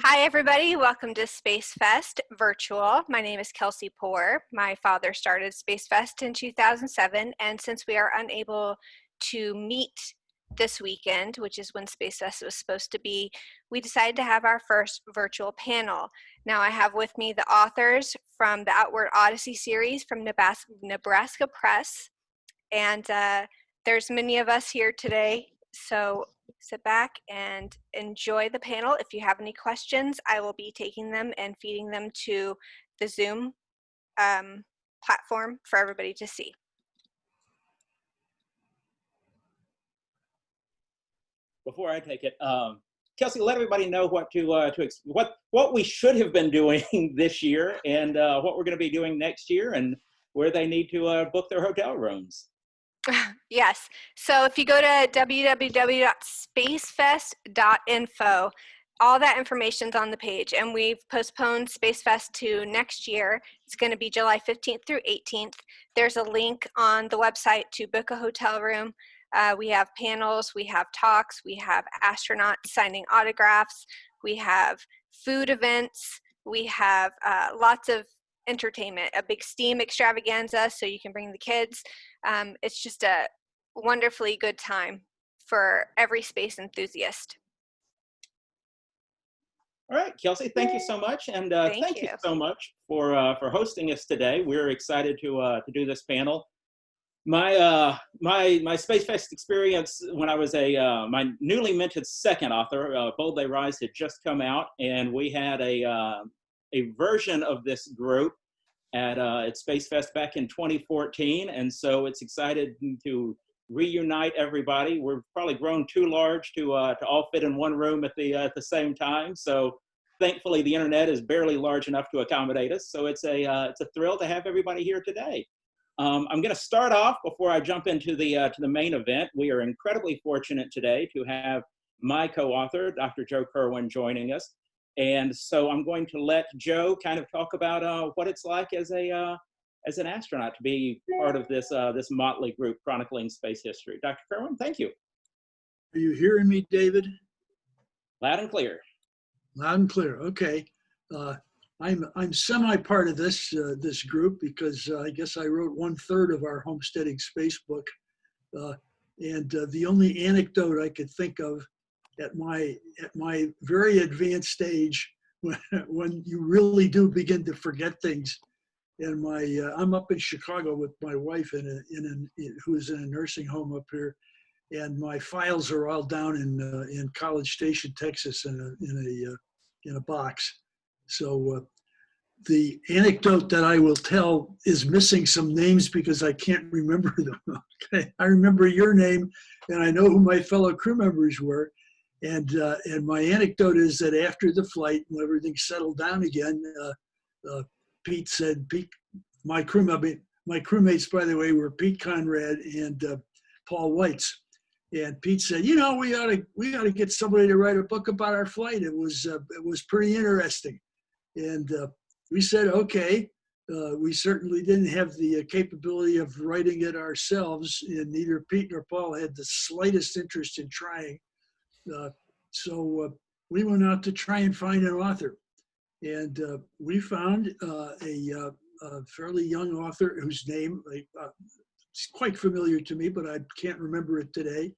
Hi, everybody. Welcome to Spacefest Virtual. My name is Kelsey Poore. My father started Spacefest in 2007, and since we are unable to meet this weekend, which is when Spacefest was supposed to be, we decided to have our first virtual panel. Now, I have with me the authors from the Outward Odyssey series from Nebraska Press, and there's many of us here today, so sit back and enjoy the panel. If you have any questions, I will be taking them and feeding them to the Zoom platform for everybody to see. Before I take it, Kelsey, let everybody know what we should have been doing this year, and what we're going to be doing next year, and where they need to book their hotel rooms. Yes. So if you go to www.spacefest.info, all that information's on the page, and we've postponed Spacefest to next year. It's going to be July 15th through 18th. There's a link on the website to book a hotel room. We have panels, we have talks, we have astronauts signing autographs, we have food events, we have lots of entertainment, a big STEAM extravaganza so you can bring the kids. It's just a wonderfully good time for every space enthusiast. All right, Kelsey, thank you so much, and thank you so much for hosting us today. We're excited to do this panel. My Spacefest experience when I was my newly minted second author, Bold They Rise, had just come out, and we had a version of this group at Spacefest back in 2014, and so it's excited to reunite everybody. We're probably grown too large to all fit in one room at the same time. So thankfully, the internet is barely large enough to accommodate us. So it's a thrill to have everybody here today. I'm going to start off before I jump into the main event. We are incredibly fortunate today to have my co-author, Dr. Joe Kerwin, joining us. And so I'm going to let Joe kind of talk about what it's like as an astronaut to be part of this motley group chronicling space history. Dr. Kerwin, thank you. Are you hearing me, David? Loud and clear. Loud and clear. Okay. I'm semi part of this group because I guess I wrote 1/3 of our homesteading space book, and the only anecdote I could think of at my very advanced age, when you really do begin to forget things. And I'm up in Chicago with my wife who's in a nursing home up here, and my files are all down in College Station, Texas, in a box. So the anecdote that I will tell is missing some names because I can't remember them. Okay, I remember your name, and I know who my fellow crew members were. And my anecdote is that after the flight, when everything settled down again, Pete said, my crewmates, by the way, were Pete Conrad and Paul Weitz. And Pete said, we ought to get somebody to write a book about our flight. It was pretty interesting. And we said, okay. We certainly didn't have the capability of writing it ourselves, and neither Pete nor Paul had the slightest interest in trying. So we went out to try and find an author. And we found a fairly young author whose name is quite familiar to me, but I can't remember it today.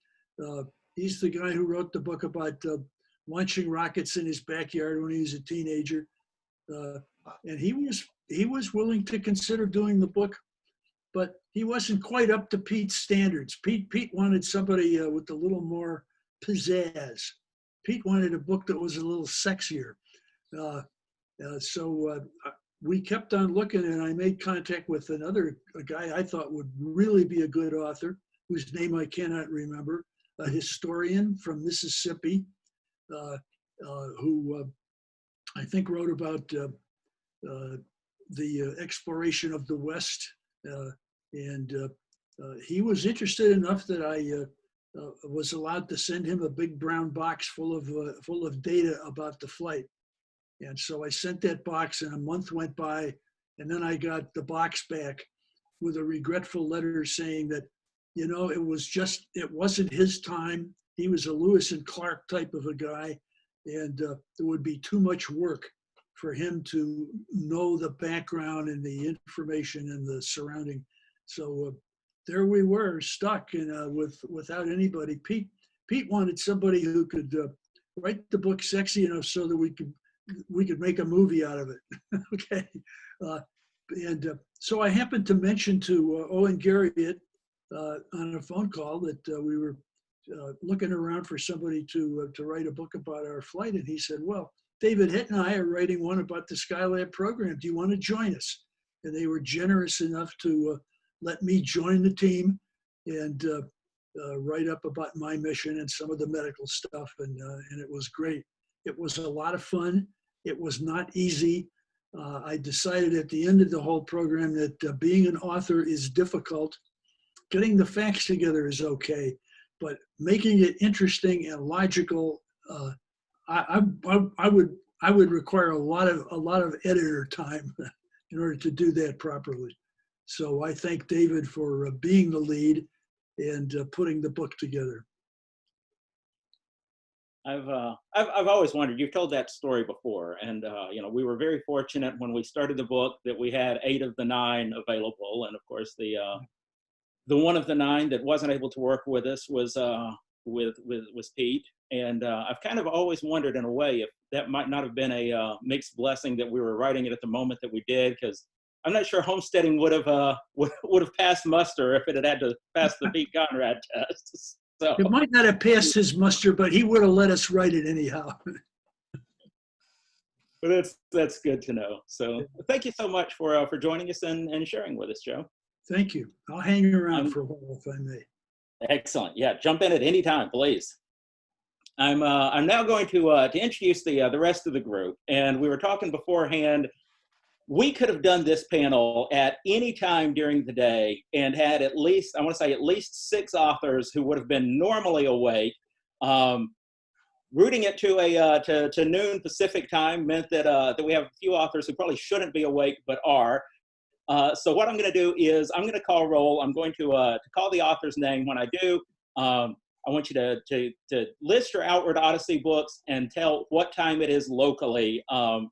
He's the guy who wrote the book about launching rockets in his backyard when he was a teenager. And he was willing to consider doing the book, but he wasn't quite up to Pete's standards. Pete wanted somebody with a little more pizzazz. Pete wanted a book that was a little sexier. So we kept on looking, and I made contact with a guy I thought would really be a good author, whose name I cannot remember, a historian from Mississippi, who I think wrote about the exploration of the West. And he was interested enough that I was allowed to send him a big brown box full of data about the flight. And so I sent that box, and a month went by, and then I got the box back with a regretful letter saying that, it wasn't his time. He was a Lewis and Clark type of a guy, and it would be too much work for him to know the background and the information and the surrounding. So there we were, stuck without anybody. Pete wanted somebody who could write the book sexy enough so that we could make a movie out of it. Okay, so I happened to mention to Owen Garriott on a phone call that we were looking around for somebody to write a book about our flight, and he said, "Well, David Hitt and I are writing one about the Skylab program. Do you want to join us?" And they were generous enough to let me join the team and write up about my mission and some of the medical stuff, and it was great. It was a lot of fun. It was not easy. I decided at the end of the whole program that being an author is difficult. Getting the facts together is okay, but making it interesting and logical, I would require a lot of editor time in order to do that properly. So I thank David for being the lead and putting the book together. I've always wondered. You've told that story before, and you know, we were very fortunate when we started the book that we had 8 of the 9 available, and of course the one of the 9 that wasn't able to work with us was Pete. And I've kind of always wondered, in a way, if that might not have been a mixed blessing that we were writing it at the moment that we did, because I'm not sure homesteading would have passed muster if it had to pass the Pete Conrad test. So it might not have passed his muster, but he would have let us write it anyhow. But that's good to know. So thank you so much for joining us and sharing with us, Joe. Thank you. I'll hang around for a while if I may. Excellent. Yeah, jump in at any time, please. I'm now going to introduce the rest of the group, and we were talking beforehand. We could have done this panel at any time during the day and had at least 6 authors who would have been normally awake. Rooting it to noon Pacific time meant that we have a few authors who probably shouldn't be awake but are. So what I'm going to do is I'm going to call roll. I'm going to call the author's name. When I do, I want you to list your Outward Odyssey books and tell what time it is locally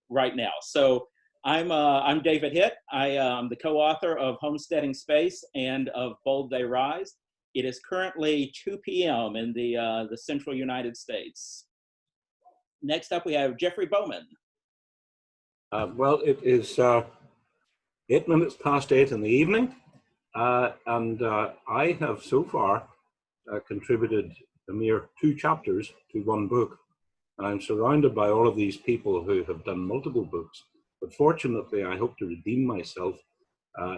right now. So I'm David Hitt. I am the co-author of Homesteading Space and of Bold They Rise. It is currently 2 p.m. in the central United States. Next up, we have Geoffrey Bowman. Well, it is 8 minutes past 8 in the evening, and I have so far contributed a mere 2 chapters to 1 book. I'm surrounded by all of these people who have done multiple books. But fortunately, I hope to redeem myself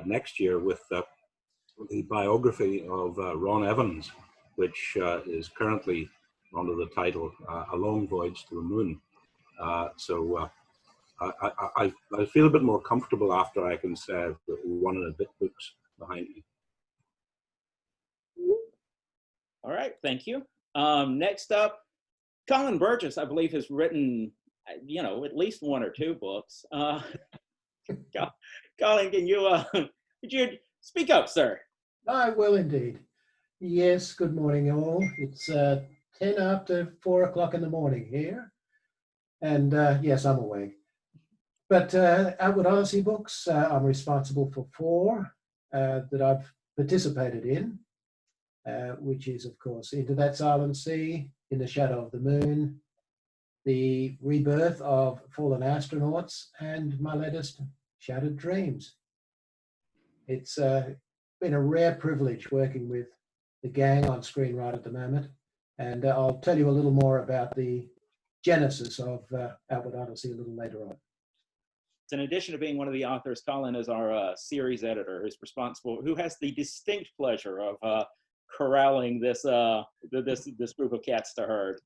next year with the biography of Ron Evans, which is currently under the title A Long Voyage to the Moon. So I feel a bit more comfortable after I can say I've got 1 and a bit books behind me. All right, thank you. Next up, Colin Burgess, I believe, has written, at least 1 or 2 books. Colin, could you speak up, sir? I will indeed. Yes, good morning all. It's 10 after 4 o'clock in the morning here. And yes, I'm awake. But Outward Odyssey books, I'm responsible for 4 that I've participated in, which is, of course, Into That Silent Sea, In the Shadow of the Moon, The Rebirth of Fallen Astronauts, and my latest, Shattered Dreams. It's been a rare privilege working with the gang on screen right at the moment, and I'll tell you a little more about the genesis of Outward Odyssey a little later on. In addition to being one of the authors, Colin is our series editor, who has the distinct pleasure of corralling this group of cats to herd.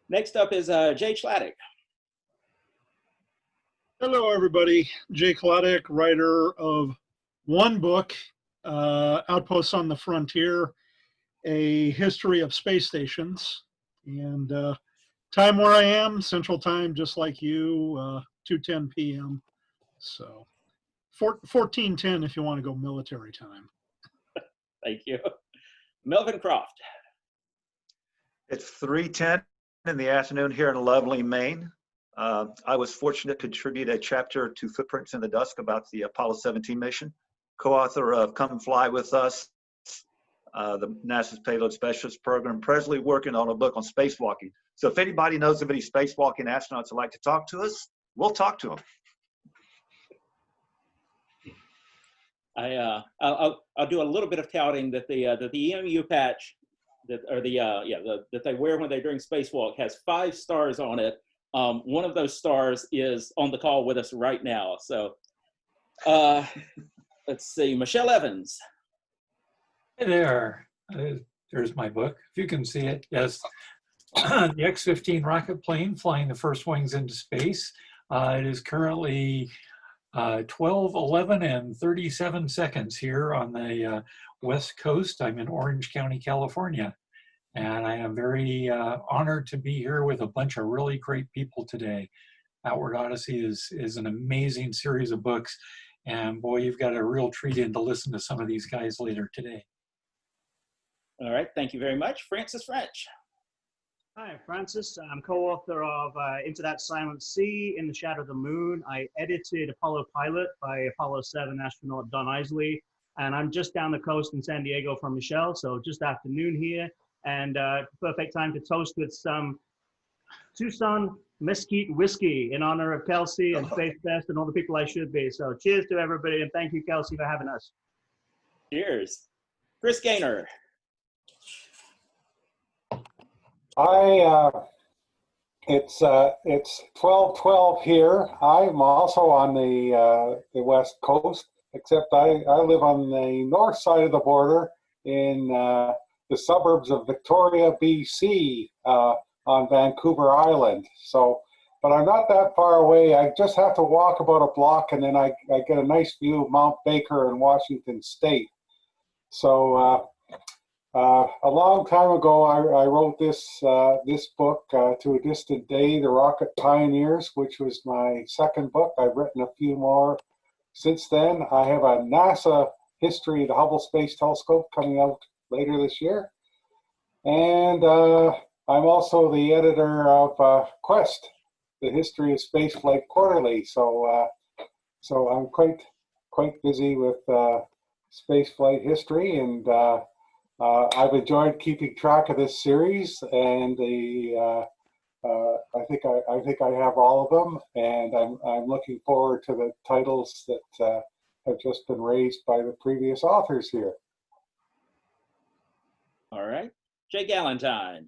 Next up is Jay Chladek. Hello, everybody. Jay Chladek, writer of 1 book, Outposts on the Frontier, A History of Space Stations. And time where I am, Central Time, just like you, 2:10 p.m. So 14:10 if you want to go military time. Thank you. Melvin Croft. It's 3:10 in the afternoon here in lovely Maine. I was fortunate to contribute a chapter to Footprints in the Dusk about the Apollo 17 mission. Co-author of Come Fly With Us, the NASA's Payload Specialist Program, presently working on a book on spacewalking. So if anybody knows of any spacewalking astronauts who'd like to talk to us, we'll talk to them. I'll do a little bit of touting that the EMU patch that they wear when they're doing spacewalk has 5 stars on it. One of those stars is on the call with us right now. So let's see, Michelle Evans. Hey there. There's my book, if you can see it. Yes, the X-15 rocket plane flying the first wings into space. It is currently 12:11 and 37 seconds here on the West Coast. I'm in Orange County, California, and I am very honored to be here with a bunch of really great people today. Outward Odyssey is an amazing series of books, and boy, you've got a real treat in to listen to some of these guys later today. All right, thank you very much. Francis French. Hi, Francis. I'm co-author of Into That Silent Sea, In the Shadow of the Moon. I edited Apollo Pilot by Apollo 7 astronaut Don Isley. And I'm just down the coast in San Diego from Michelle, so just afternoon here. And perfect time to toast with some Tucson Mesquite whiskey in honor of Kelsey and Spacefest and all the people I should be. So cheers to everybody, and thank you, Kelsey, for having us. Cheers. Chris Gainor. It's 12:12 here. I'm also on the West Coast, except I live on the north side of the border in the suburbs of Victoria, BC, on Vancouver Island. So, but I'm not that far away. I just have to walk about a block, and then I get a nice view of Mount Baker in Washington State. So. A long time ago, I wrote this book, To a Distant Day, The Rocket Pioneers, which was my second book. I've written a few more since then. I have a NASA history of the Hubble Space Telescope coming out later this year. And I'm also the editor of Quest, the History of Spaceflight Quarterly. So I'm quite busy with spaceflight history, and I've enjoyed keeping track of this series, and I think I have all of them, and I'm looking forward to the titles that have just been raised by the previous authors here. All right, Jay Gallantine.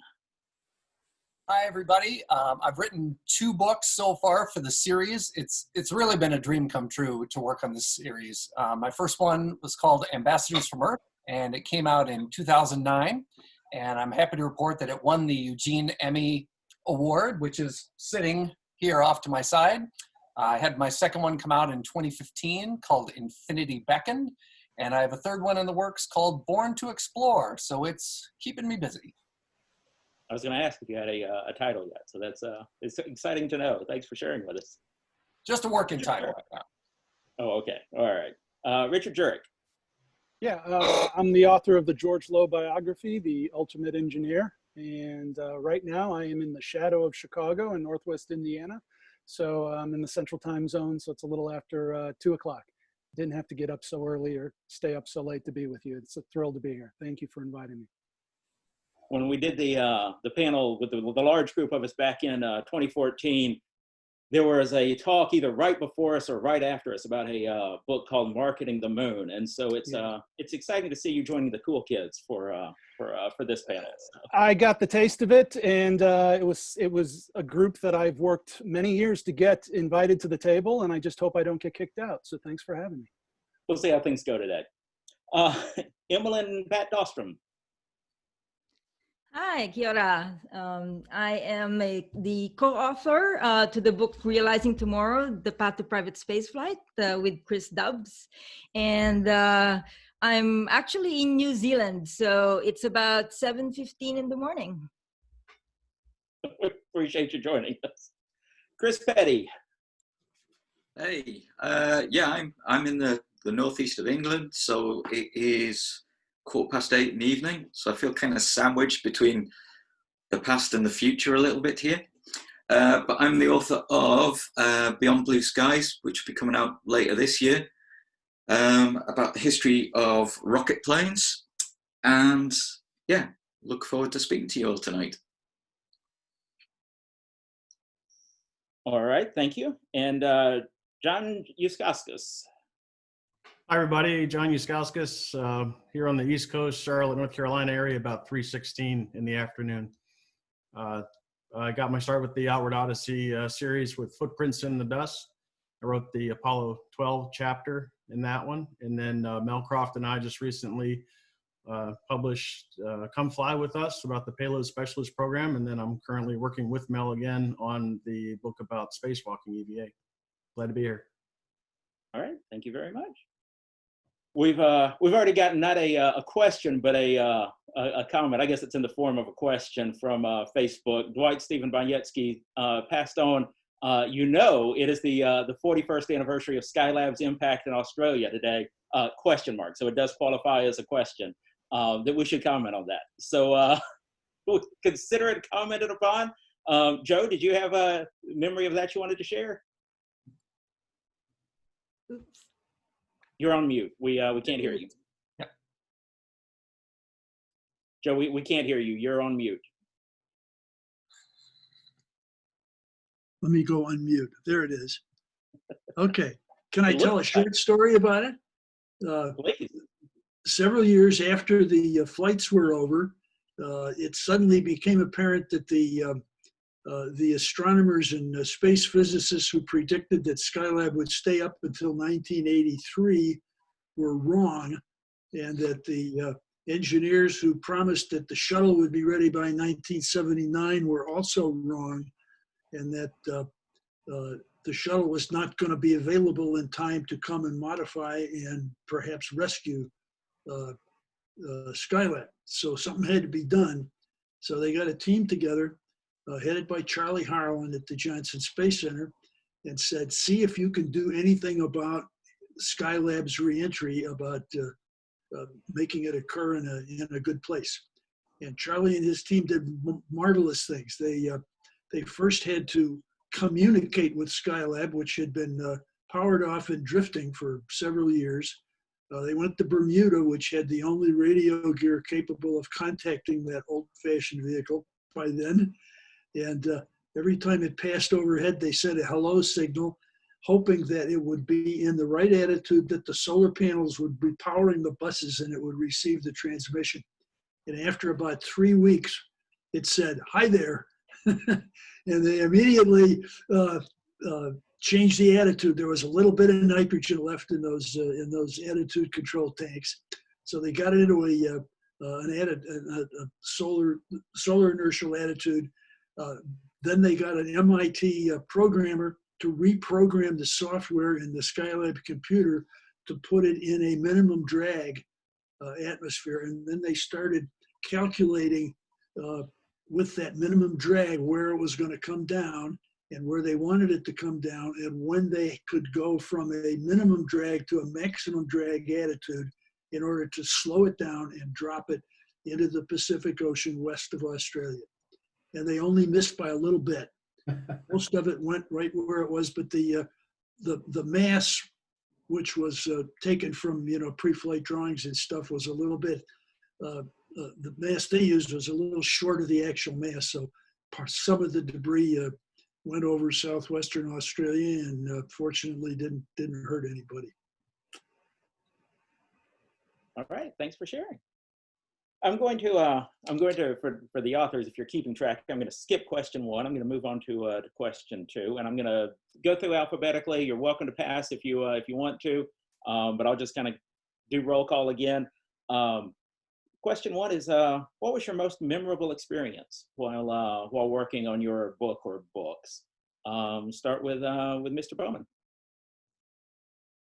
Hi everybody. I've written 2 books so far for the series. It's really been a dream come true to work on this series. My first one was called Ambassadors from Earth, and it came out in 2009, and I'm happy to report that it won the Eugene Emmy Award, which is sitting here off to my side. I had my second one come out in 2015 called Infinity Beckoned, and I have a third one in the works called Born to Explore, so it's keeping me busy. I was going to ask if you had a title yet, so that's it's exciting to know. Thanks for sharing with us. Just a working title right now. Oh, okay. All right. Richard Jurek. Yeah, I'm the author of the George Low biography, The Ultimate Engineer. And right now I am in the shadow of Chicago in Northwest Indiana. So I'm in the central time zone, so it's a little after 2 o'clock. Didn't have to get up so early or stay up so late to be with you. It's a thrill to be here. Thank you for inviting me. When we did the panel with the large group of us back in 2014, there was a talk either right before us or right after us about a book called Marketing the Moon, and so it's exciting to see you joining the cool kids for this panel. So. I got the taste of it, and it was a group that I've worked many years to get invited to the table, and I just hope I don't get kicked out. So thanks for having me. We'll see how things go today. Emmeline Pat Dostrom. Hi, kia ora. I am the co-author to the book Realizing Tomorrow, The Path to Private Spaceflight with Chris Dubbs. And I'm actually in New Zealand, so it's about 7:15 in the morning. Appreciate you joining us. Chris Petty. Hey, yeah, I'm in the northeast of England, so it is 8:15 in the evening, so I feel kind of sandwiched between the past and the future a little bit here. But I'm the author of Beyond Blue Skies, which will be coming out later this year, about the history of rocket planes. And yeah, look forward to speaking to you all tonight. All right, thank you. And John Yuskauskas. Hi, everybody. John Yuskauskas here on the East Coast, Charlotte, North Carolina area, about 3:16 in the afternoon. I got my start with the Outward Odyssey series with Footprints in the Dust. I wrote the Apollo 12 chapter in that one. And then Mel Croft and I just recently published Come Fly With Us about the Payload Specialist Program. And then I'm currently working with Mel again on the book about spacewalking EVA. Glad to be here. All right, thank you very much. We've already gotten not a question, but a comment. I guess it's in the form of a question from Facebook. Dwight Stephen Boniecki passed on. It is the 41st anniversary of Skylab's impact in Australia today. Question mark. So it does qualify as a question that we should comment on that. So we'll consider it commented upon. Joe, did you have a memory of that you wanted to share? Oops. You're on mute. We can't hear you. Yep. Joe, we can't hear you. You're on mute. Let me go unmute. There it is. Okay. Can I tell a short story about it? Please. Several years after the flights were over, it suddenly became apparent that the astronomers and space physicists who predicted that Skylab would stay up until 1983 were wrong, and that the engineers who promised that the shuttle would be ready by 1979 were also wrong, and that the shuttle was not going to be available in time to come and modify and perhaps rescue Skylab. So something had to be done. So they got a team together, headed by Charlie Harlan at the Johnson Space Center, and said, see if you can do anything about Skylab's reentry, about making it occur in a good place. And Charlie and his team did marvelous things. They first had to communicate with Skylab, which had been powered off and drifting for several years. They went to Bermuda, which had the only radio gear capable of contacting that old-fashioned vehicle by then. And every time it passed overhead, they sent a hello signal, hoping that it would be in the right attitude, that the solar panels would be powering the buses and it would receive the transmission. And after about 3 weeks, it said, hi there. And they immediately changed the attitude. There was a little bit of nitrogen left in those attitude control tanks. So they got into a solar inertial attitude. Then they got an MIT programmer to reprogram the software in the Skylab computer to put it in a minimum drag atmosphere. And then they started calculating with that minimum drag where it was going to come down and where they wanted it to come down, and when they could go from a minimum drag to a maximum drag attitude in order to slow it down and drop it into the Pacific Ocean west of Australia. And they only missed by a little bit. Most of it went right where it was, but the mass, which was taken from pre-flight drawings and stuff, was a little bit. The mass they used was a little short of the actual mass, so some of the debris went over southwestern Australia and fortunately didn't hurt anybody. All right, thanks for sharing. I'm going to for the authors, if you're keeping track, I'm going to skip question 1. I'm going to move on to question 2, and I'm going to go through alphabetically. You're welcome to pass if you want to, but I'll just kind of do roll call again. Question 1 is, what was your most memorable experience while working on your book or books? Start with Mr. Bowman.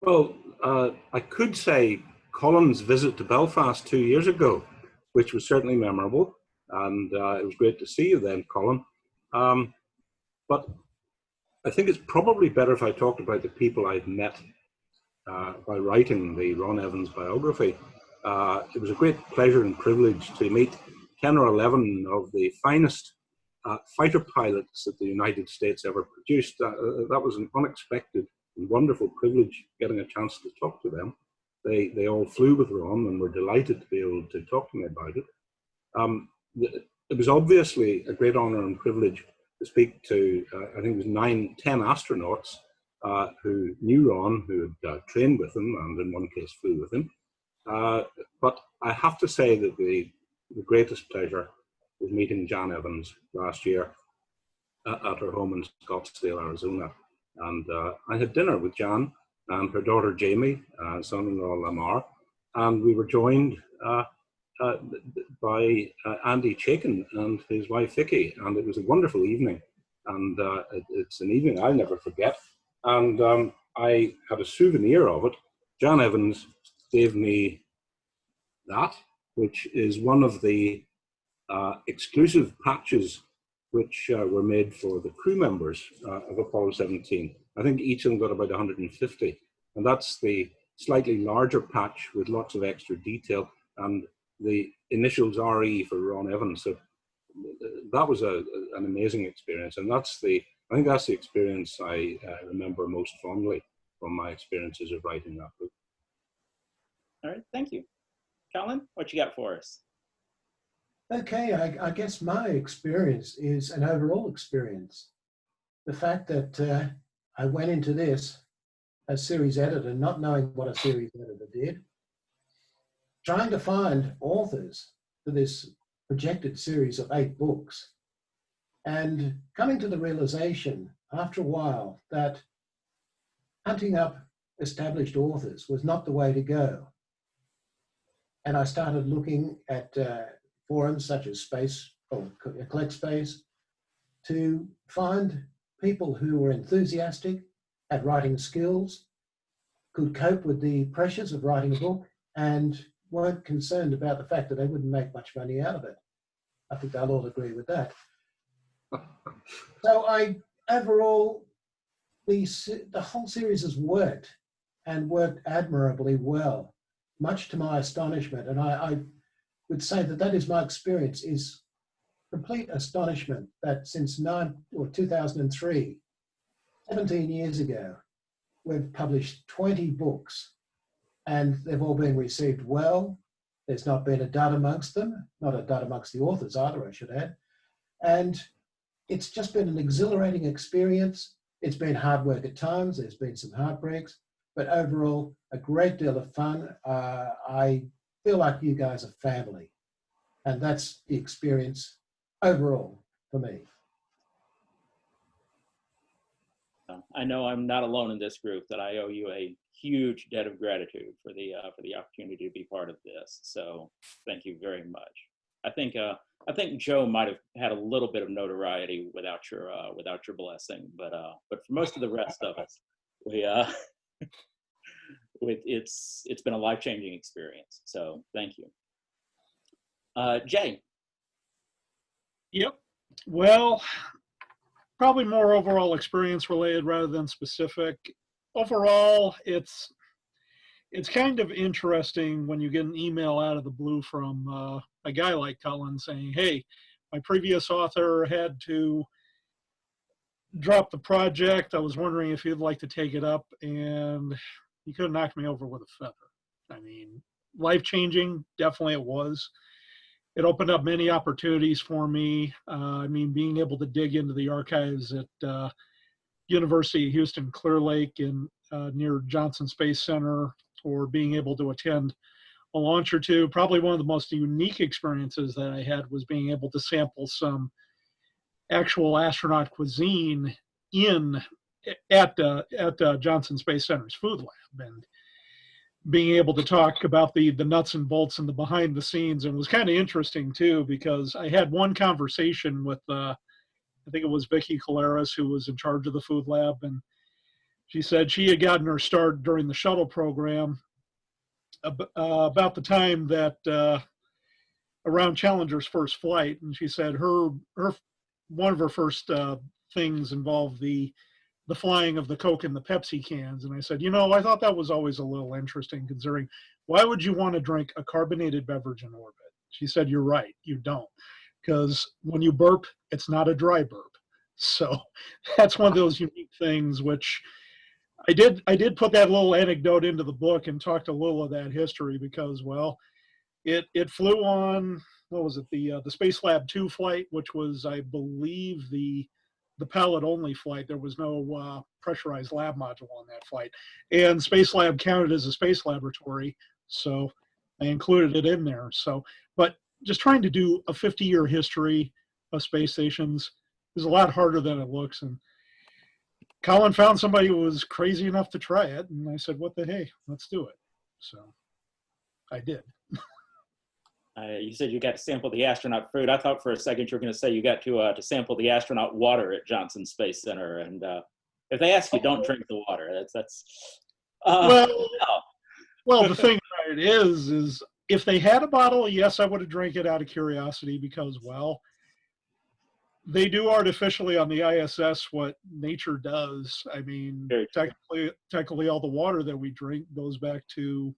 Well, I could say Colin's visit to Belfast 2 years ago, which was certainly memorable, and it was great to see you then, Colin. But I think it's probably better if I talked about the people I've met by writing the Ron Evans biography. It was a great pleasure and privilege to meet 10 or 11 of the finest fighter pilots that the United States ever produced. That was an unexpected and wonderful privilege, getting a chance to talk to them. They all flew with Ron and were delighted to be able to talk to me about it. It was obviously a great honor and privilege to speak to, I think it was 10 astronauts who knew Ron, who had trained with him, and in one case flew with him. But I have to say that the greatest pleasure was meeting Jan Evans last year at her home in Scottsdale, Arizona. And I had dinner with Jan and her daughter Jamie, son-in-law Lamar, and we were joined by Andy Chaikin and his wife Vicky, and it was a wonderful evening. And it's an evening I'll never forget. And I had a souvenir of it. Jan Evans gave me that, which is one of the exclusive patches which were made for the crew members of Apollo 17. I think each of them got about 150. And that's the slightly larger patch with lots of extra detail, and the initials RE for Ron Evans. So that was an amazing experience. And I think that's the experience I remember most fondly from my experiences of writing that book. All right, thank you. Colin, what you got for us? Okay, I guess my experience is an overall experience. The fact that I went into this as series editor, not knowing what a series editor did, trying to find authors for this projected series of 8 books, and coming to the realization after a while that hunting up established authors was not the way to go. And I started looking at forums such as Space or Collect Space to find people who were enthusiastic, had writing skills, could cope with the pressures of writing a book, and weren't concerned about the fact that they wouldn't make much money out of it. I think they'll all agree with that. So overall, the whole series has worked, and worked admirably well, much to my astonishment. And I would say that is my experience, is complete astonishment that since 2003, 17 years ago, we've published 20 books, and they've all been received well. There's not been a dud amongst them, not a dud amongst the authors either, I should add. And it's just been an exhilarating experience. It's been hard work at times. There's been some heartbreaks, but overall, a great deal of fun. I feel like you guys are family, and that's the experience overall for me. I know I'm not alone in this group, that I owe you a huge debt of gratitude for the opportunity to be part of this. So thank you very much. I think Joe might have had a little bit of notoriety without your blessing, but for most of the rest of us, it's been a life-changing experience. So thank you. Jay. Yep. Well, probably more overall experience related rather than specific. Overall, it's kind of interesting when you get an email out of the blue from a guy like Colin saying, hey, my previous author had to drop the project. I was wondering if you'd like to take it up, and he could have knocked me over with a feather. I mean, life-changing, definitely it was. It opened up many opportunities for me. I mean, being able to dig into the archives at University of Houston Clear Lake in near Johnson Space Center, or being able to attend a launch or two. Probably one of the most unique experiences that I had was being able to sample some actual astronaut cuisine at Johnson Space Center's food lab, and being able to talk about the nuts and bolts and the behind the scenes. And it was kind of interesting too, because I had one conversation with I think it was Vicki Caleras, who was in charge of the food lab, and she said she had gotten her start during the shuttle program about the time that around Challenger's first flight, and she said one of her first things involved the flying of the Coke and the Pepsi cans. And I said, I thought that was always a little interesting, considering why would you want to drink a carbonated beverage in orbit? She said, you're right, you don't. because when you burp, it's not a dry burp. So that's one of those unique things, which I did put that little anecdote into the book and talked a little of that history because, well, it flew on, what was it, the Space Lab 2 flight, which was, I believe, the pallet only flight. There was no pressurized lab module on that flight. And Space Lab counted as a space laboratory, so I included it in there. So, but just trying to do a 50-year history of space stations is a lot harder than it looks. And Colin found somebody who was crazy enough to try it, and I said, what the hey, let's do it. So I did. You said you got to sample the astronaut food. I thought for a second you were going to say you got to sample the astronaut water at Johnson Space Center. And if they ask you, don't drink the water. That's well, no. Well, the thing about it is if they had a bottle, yes, I would have drank it out of curiosity because, well, they do artificially on the ISS what nature does. I mean, technically all the water that we drink goes back to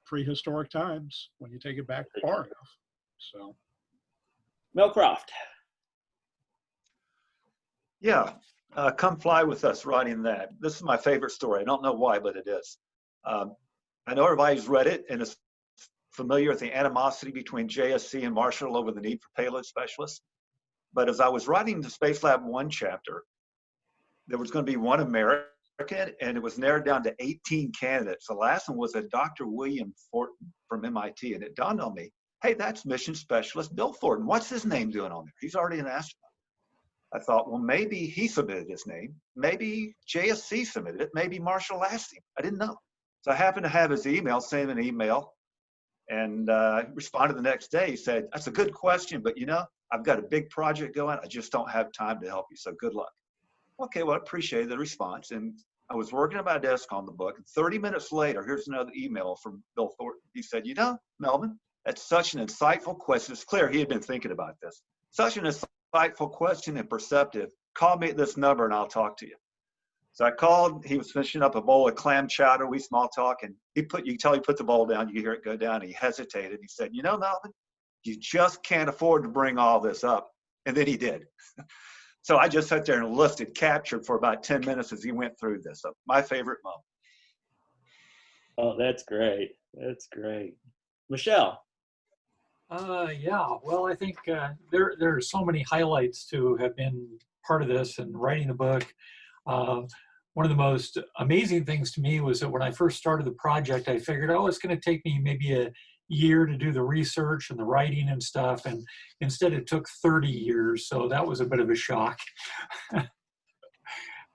prehistoric times when you take it back far enough. So, Mel Croft. Yeah, come fly with us writing that. This is my favorite story. I don't know why, but it is. I know everybody's read it and is familiar with the animosity between JSC and Marshall over the need for payload specialists. But as I was writing the Space Lab 1 chapter, there was going to be one American, and it was narrowed down to 18 candidates. The last one was a Dr. William Thornton from MIT, and it dawned on me, hey, that's mission specialist Bill Thornton. What's his name doing on there? He's already an astronaut. I thought, well, maybe he submitted his name. Maybe JSC submitted it. Maybe Marshall asked him. I didn't know. So I happened to have his email, sent him an email, and responded the next day. He said, that's a good question, but you know, I've got a big project going. I just don't have time to help you, so good luck. Okay, well, I appreciate the response. And I was working at my desk on the book. And 30 minutes later, here's another email from Bill Thornton. He said, you know, Melvin, that's such an insightful question. It's clear he had been thinking about this. Such an insightful question and perceptive. Call me at this number and I'll talk to you. So I called. He was finishing up a bowl of clam chowder. We small talk. And you can tell he put the bowl down. You can hear it go down. He hesitated. He said, you know, Melvin, you just can't afford to bring all this up. And then he did. So I just sat there and listened, captured for about 10 minutes as he went through this. So my favorite moment. Oh, that's great. That's great. Michelle. Yeah, well, I think there are so many highlights to have been part of this and writing the book. One of the most amazing things to me was that when I first started the project, I figured, oh, it's going to take me maybe a year to do the research and the writing and stuff, and instead it took 30 years, so that was a bit of a shock.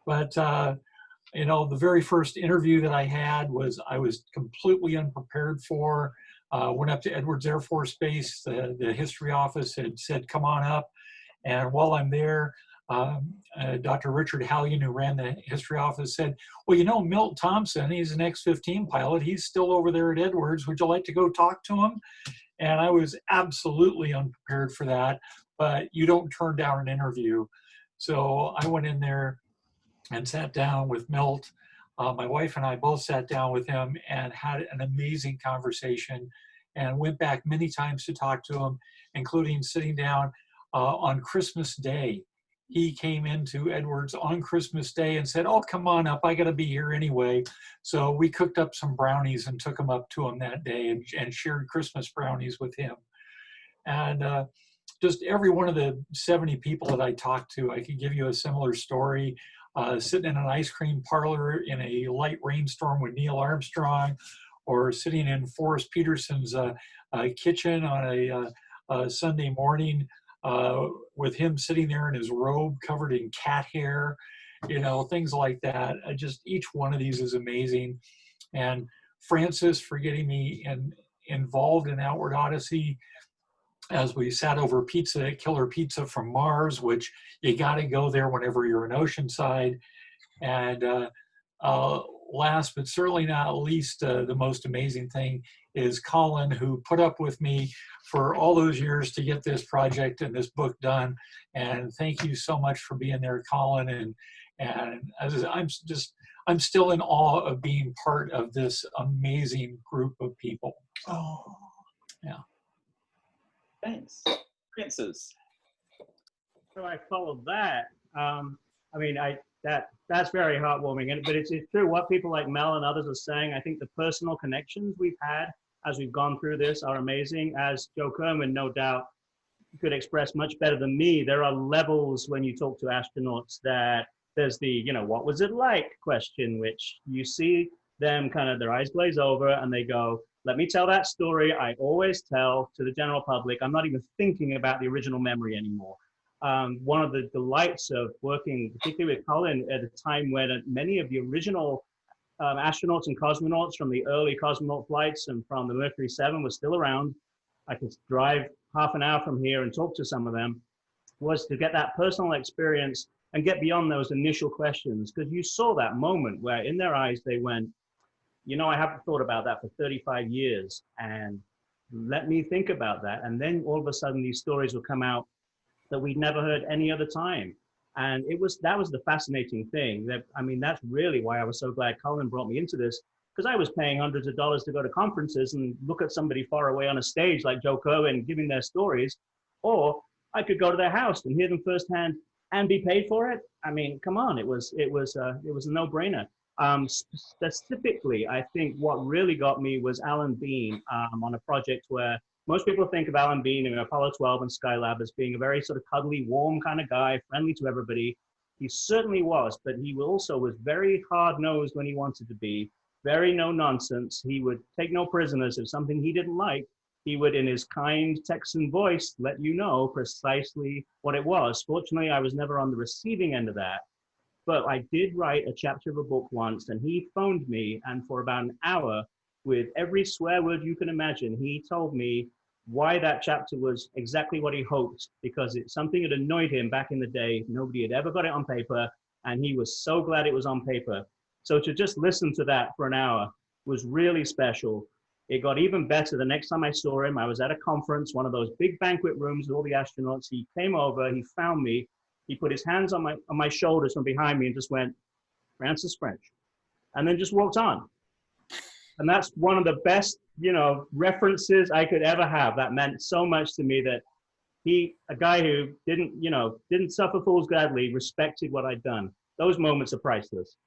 But you know, the very first interview that I had was I was completely unprepared for. Went up to Edwards Air Force Base. The history office had said, come on up. And while I'm there, Dr. Richard Hallion, who ran the history office, said, well, you know, Milt Thompson, he's an X-15 pilot. He's still over there at Edwards. Would you like to go talk to him? And I was absolutely unprepared for that, but you don't turn down an interview. So I went in there and sat down with Milt. My wife and I both sat down with him and had an amazing conversation and went back many times to talk to him, including sitting down on Christmas Day. He came into Edwards on Christmas Day and said, oh, come on up, I got to be here anyway. So we cooked up some brownies and took them up to him that day and shared Christmas brownies with him. And just every one of the 70 people that I talked to, I could give you a similar story. Sitting in an ice cream parlor in a light rainstorm with Neil Armstrong, or sitting in Forrest Peterson's kitchen on a Sunday morning with him sitting there in his robe covered in cat hair, you know, things like that. Just each one of these is amazing. And Francis for getting me involved in Outward Odyssey, as we sat over pizza, killer pizza from Mars, which you got to go there whenever you're in Oceanside. And last but certainly not least, the most amazing thing is Colin, who put up with me for all those years to get this project and this book done. And thank you so much for being there, Colin. And I'm still in awe of being part of this amazing group of people. Oh, yeah. Thanks. Francis. So I followed that. I mean, that's very heartwarming. But it's true what people like Mel and others are saying. I think the personal connections we've had as we've gone through this are amazing. As Joe Kerman, no doubt, could express much better than me. There are levels when you talk to astronauts that there's the, what was it like question, which you see them kind of their eyes glaze over and they go, let me tell that story I always tell to the general public. I'm not even thinking about the original memory anymore. One of the delights of working, particularly with Colin, at a time when many of the original astronauts and cosmonauts from the early cosmonaut flights and from the Mercury 7 were still around. I could drive half an hour from here and talk to some of them, was to get that personal experience and get beyond those initial questions, because you saw that moment where in their eyes they went, I haven't thought about that for 35 years, and let me think about that. And then all of a sudden these stories will come out that we'd never heard any other time. And that was the fascinating thing. That's really why I was so glad Colin brought me into this, because I was paying hundreds of dollars to go to conferences and look at somebody far away on a stage like Joe Kerwin giving their stories, or I could go to their house and hear them firsthand and be paid for it. I mean, come on, it was a no-brainer. Specifically, I think what really got me was Alan Bean on a project where most people think of Alan Bean in Apollo 12 and Skylab as being a very sort of cuddly, warm kind of guy, friendly to everybody. He certainly was, but he also was very hard-nosed when he wanted to be, very no-nonsense. He would take no prisoners. If something he didn't like, he would, in his kind Texan voice, let you know precisely what it was. Fortunately, I was never on the receiving end of that. But I did write a chapter of a book once, and he phoned me, and for about an hour, with every swear word you can imagine, he told me why that chapter was exactly what he hoped, because it's something that annoyed him back in the day. Nobody had ever got it on paper, and he was so glad it was on paper. So to just listen to that for an hour was really special. It got even better the next time I saw him. I was at a conference, one of those big banquet rooms with all the astronauts. He came over, he found me, he put his hands on my shoulders from behind me and just went, Francis French, and then just walked on. And that's one of the best, references I could ever have. That meant so much to me that a guy who didn't suffer fools gladly, respected what I'd done. Those moments are priceless.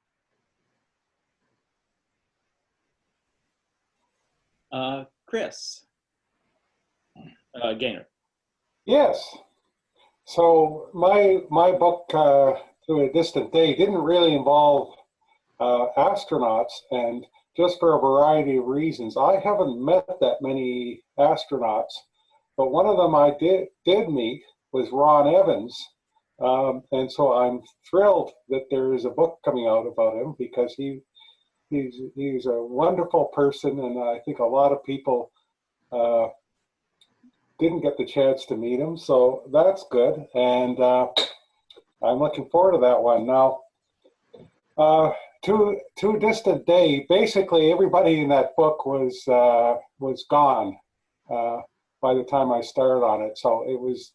Chris, Gainor. Yes. So my book, To a Distant Day, didn't really involve astronauts, and just for a variety of reasons. I haven't met that many astronauts, but one of them I did meet was Ron Evans, and so I'm thrilled that there is a book coming out about him, because he's a wonderful person, and I think a lot of people didn't get the chance to meet him, so that's good, and I'm looking forward to that one. Now, To a Distant Day, basically everybody in that book was gone by the time I started on it, so it was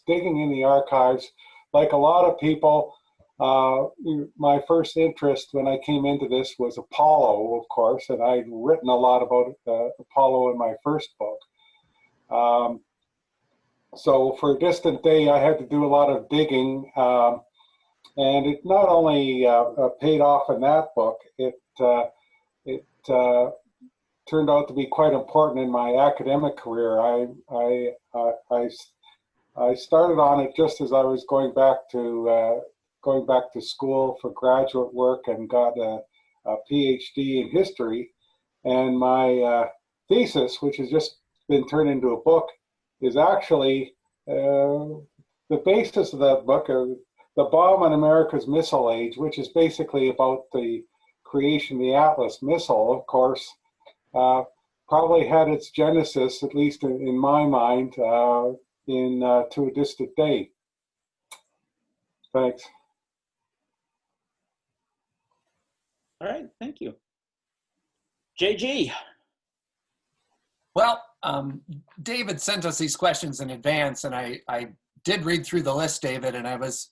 digging in the archives. Like a lot of people, my first interest when I came into this was Apollo, of course, and I'd written a lot about Apollo in my first book. So for A Distant Day, I had to do a lot of digging, and it not only paid off in that book, it turned out to be quite important in my academic career. I started on it just as I was going back to school for graduate work, and got a PhD in history. And my thesis, which has just been turned into a book, is actually the basis of that book, The Bomb on America's Missile Age, which is basically about the creation of the Atlas missile, of course. Probably had its genesis, at least in my mind, in To a Distant Day. Thanks. All right, thank you. JG. Well, David sent us these questions in advance, and I did read through the list, David, and I was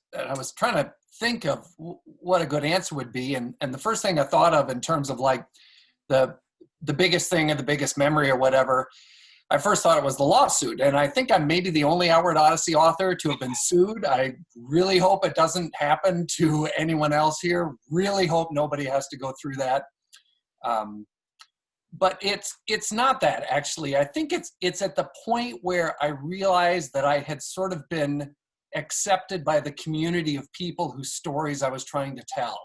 trying to think of what a good answer would be, and the first thing I thought of in terms of like the biggest thing or the biggest memory or whatever I first thought it was the lawsuit, and I think I'm maybe the only Outward Odyssey author to have been sued. I really hope it doesn't happen to anyone else here. Really hope nobody has to go through that. But it's not that, actually. I think it's at the point where I realized that I had sort of been accepted by the community of people whose stories I was trying to tell.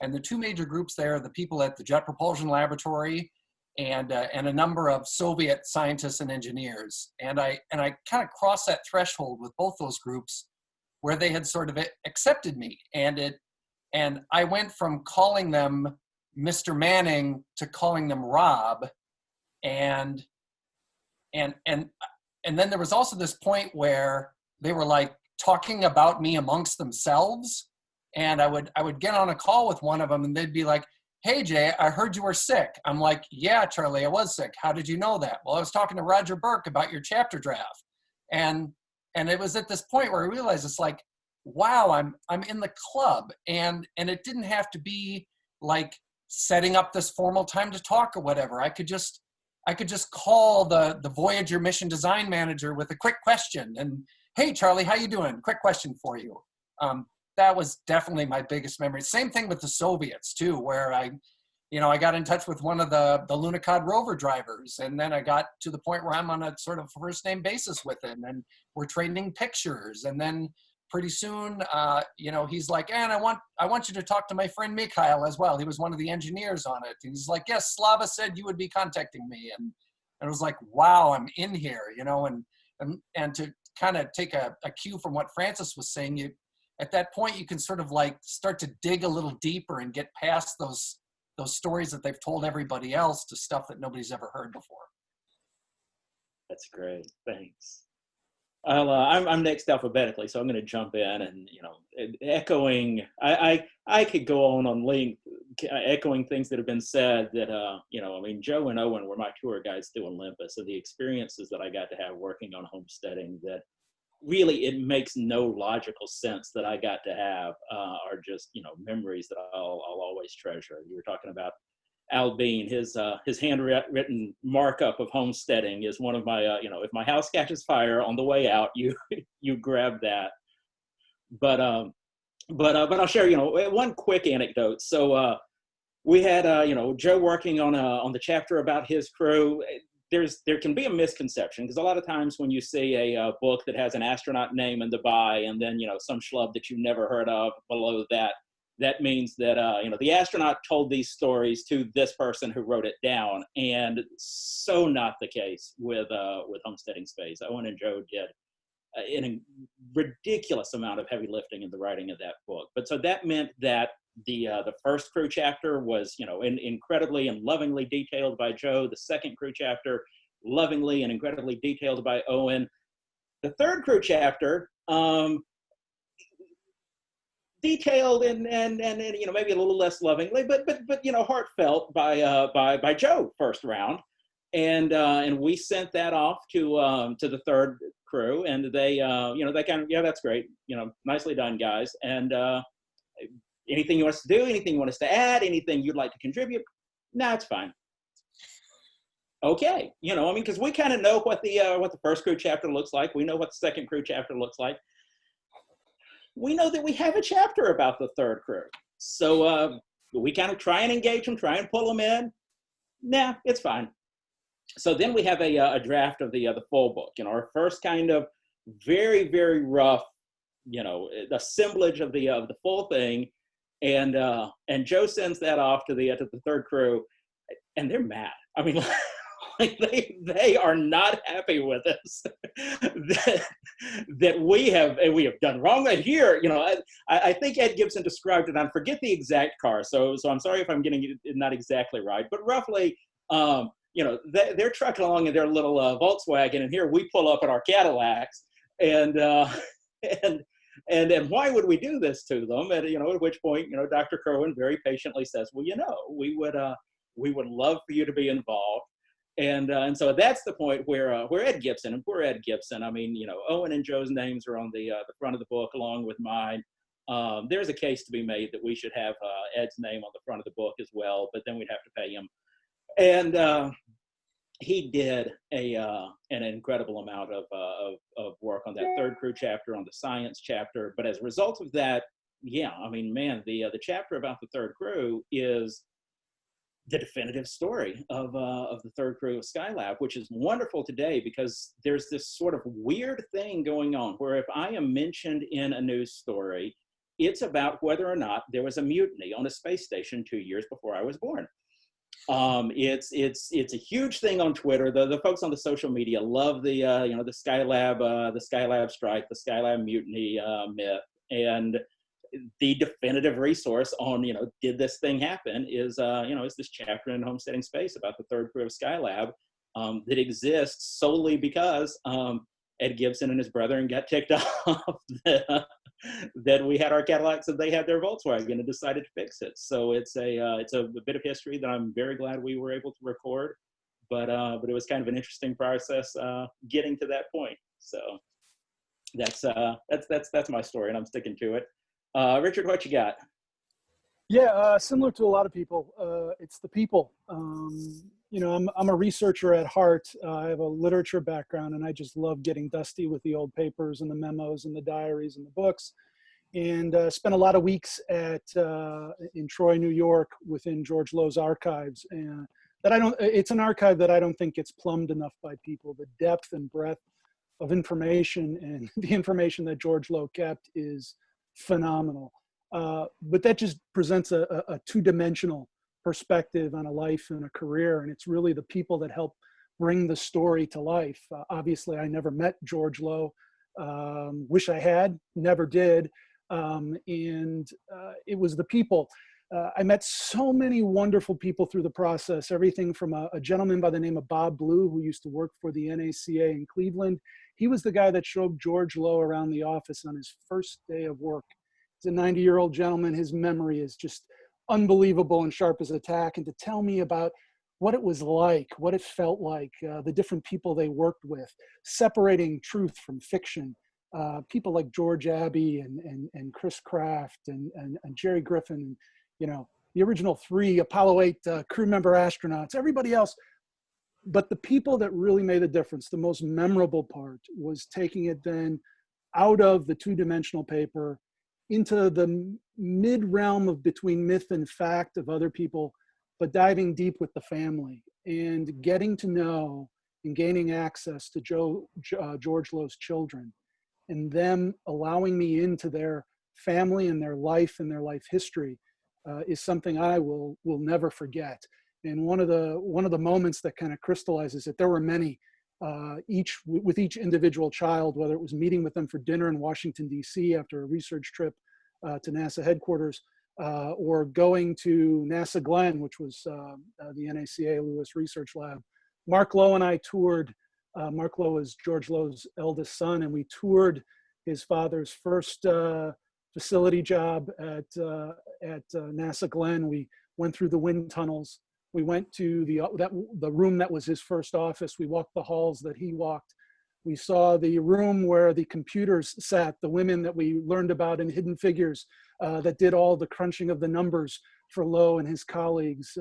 And the two major groups there are the people at the Jet Propulsion Laboratory and a number of Soviet scientists and engineers. And I kind of crossed that threshold with both those groups where they had sort of accepted me. And I went from calling them Mr. Manning to calling them Rob. And then there was also this point where they were like talking about me amongst themselves. And I would get on a call with one of them and they'd be like, "Hey, Jay, I heard you were sick." I'm like, "Yeah, Charlie, I was sick. How did you know that?" "Well, I was talking to Roger Burke about your chapter draft." And it was at this point where I realized it's like, wow, I'm in the club. And it didn't have to be like setting up this formal time to talk or whatever. I could just call the Voyager mission design manager with a quick question. And, "Hey, Charlie, how you doing? Quick question for you." That was definitely my biggest memory. Same thing with the Soviets too, where I got in touch with one of the Lunokhod rover drivers, and then I got to the point where I'm on a sort of first name basis with him, and we're trading pictures. And then pretty soon, he's like, "And I want you to talk to my friend Mikhail as well. He was one of the engineers on it." And he's like, "Yes, Slava said you would be contacting me." And it was like, wow, I'm in here, and to kind of take a cue from what Francis was saying, at that point, you can sort of like start to dig a little deeper and get past those stories that they've told everybody else to stuff that nobody's ever heard before. That's great. Thanks. I'm next alphabetically, so I'm going to jump in and, echoing. I could go on length, echoing things that have been said. That Joe and Owen were my tour guides through Olympus, so the experiences that I got to have working on homesteading that really it makes no logical sense that I got to have are just memories that I'll always treasure. You were talking about Al Bean, his handwritten markup of homesteading is one of my if my house catches fire on the way out, you grab that. But I'll share one quick anecdote. So we had Joe working on the chapter about his crew. There can be a misconception because a lot of times when you see a book that has an astronaut name in the by and then some schlub that you never heard of below that means that the astronaut told these stories to this person who wrote it down, and so not the case with Homesteading Space. Owen and Joe did a ridiculous amount of heavy lifting in the writing of that book. But so that meant that the first crew chapter was incredibly and lovingly detailed by Joe. The second crew chapter, lovingly and incredibly detailed by Owen. The third crew chapter, detailed and maybe a little less lovingly, but heartfelt by Joe first round, and we sent that off to the third crew, and they kind of, "Yeah, that's great, nicely done, guys, and anything you want us to do, anything you want us to add, anything you'd like to contribute?" "No, it's fine." Okay, because we kind of know what the first crew chapter looks like. We know what the second crew chapter looks like. We know that we have a chapter about the third crew. So we kind of try and engage them, try and pull them in. Nah, it's fine. So then we have a draft of the full book, our first kind of very, very rough, assemblage of the full thing. And Joe sends that off to the third crew, and they're mad. I mean, like they are not happy with us that we have done wrong right here. I think Ed Gibson described it. I forget the exact car, so I'm sorry if I'm getting it not exactly right, but roughly, they're trucking along in their little Volkswagen, and here we pull up in our Cadillacs, and why would we do this to them? And at which point, Dr. Kerwin very patiently says, "Well, we would love for you to be involved." And so that's the point where Ed Gibson, and poor Ed Gibson, I mean, Owen and Joe's names are on the front of the book along with mine. There's a case to be made that we should have Ed's name on the front of the book as well, but then we'd have to pay him. he did an incredible amount of work on that third crew chapter, on the science chapter. But as a result of that, yeah, I mean, man, the chapter about the third crew is the definitive story of the third crew of Skylab, which is wonderful today because there's this sort of weird thing going on where if I am mentioned in a news story, it's about whether or not there was a mutiny on a space station 2 years before I was born. It's a huge thing on Twitter. The folks on the social media love the the Skylab strike, the Skylab mutiny myth, and the definitive resource on did this thing happen is is this chapter in Homesteading Space about the third crew of Skylab that exists solely because Ed Gibson and his brethren got ticked off that we had our Cadillacs and they had their Volkswagen and decided to fix it. So it's a bit of history that I'm very glad we were able to record, but it was kind of an interesting process getting to that point. So that's my story, and I'm sticking to it. Richard, what you got? Yeah, similar to a lot of people, it's the people. I'm a researcher at heart. I have a literature background, and I just love getting dusty with the old papers and the memos and the diaries and the books. And spent a lot of weeks in Troy, New York, within George Lowe's archives. And it's an archive that I don't think gets plumbed enough by people. The depth and breadth of information and the information that George Lowe kept is phenomenal. But that just presents a two-dimensional perspective on a life and a career, and it's really the people that help bring the story to life. Obviously, I never met George Lowe. Wish I had, never did. It was the people. I met so many wonderful people through the process, everything from a gentleman by the name of Bob Blue, who used to work for the NACA in Cleveland. He was the guy that showed George Lowe around the office on his first day of work. He's a 90-year-old gentleman. His memory is just unbelievable and sharp as a tack. And to tell me about what it was like, what it felt like, the different people they worked with, separating truth from fiction. People like George Abbey and Chris Kraft and Jerry Griffin, the original 3 Apollo 8 crew member astronauts, everybody else. But the people that really made a difference, the most memorable part was taking it then out of the two-dimensional paper into the mid-realm of between myth and fact of other people, but diving deep with the family and getting to know and gaining access to George Lowe's children, and them allowing me into their family and their life history is something I will never forget. And one of the moments that kind of crystallizes it, there were many, with each individual child, whether it was meeting with them for dinner in Washington, D.C. after a research trip to NASA headquarters, or going to NASA Glenn, which was the NACA Lewis Research Lab. Mark Lowe and I toured. Mark Lowe is George Lowe's eldest son, and we toured his father's first facility job at NASA Glenn. We went through the wind tunnels. We went to the room that was his first office. We walked the halls that he walked. We saw the room where the computers sat, the women that we learned about in Hidden Figures that did all the crunching of the numbers for Lowe and his colleagues.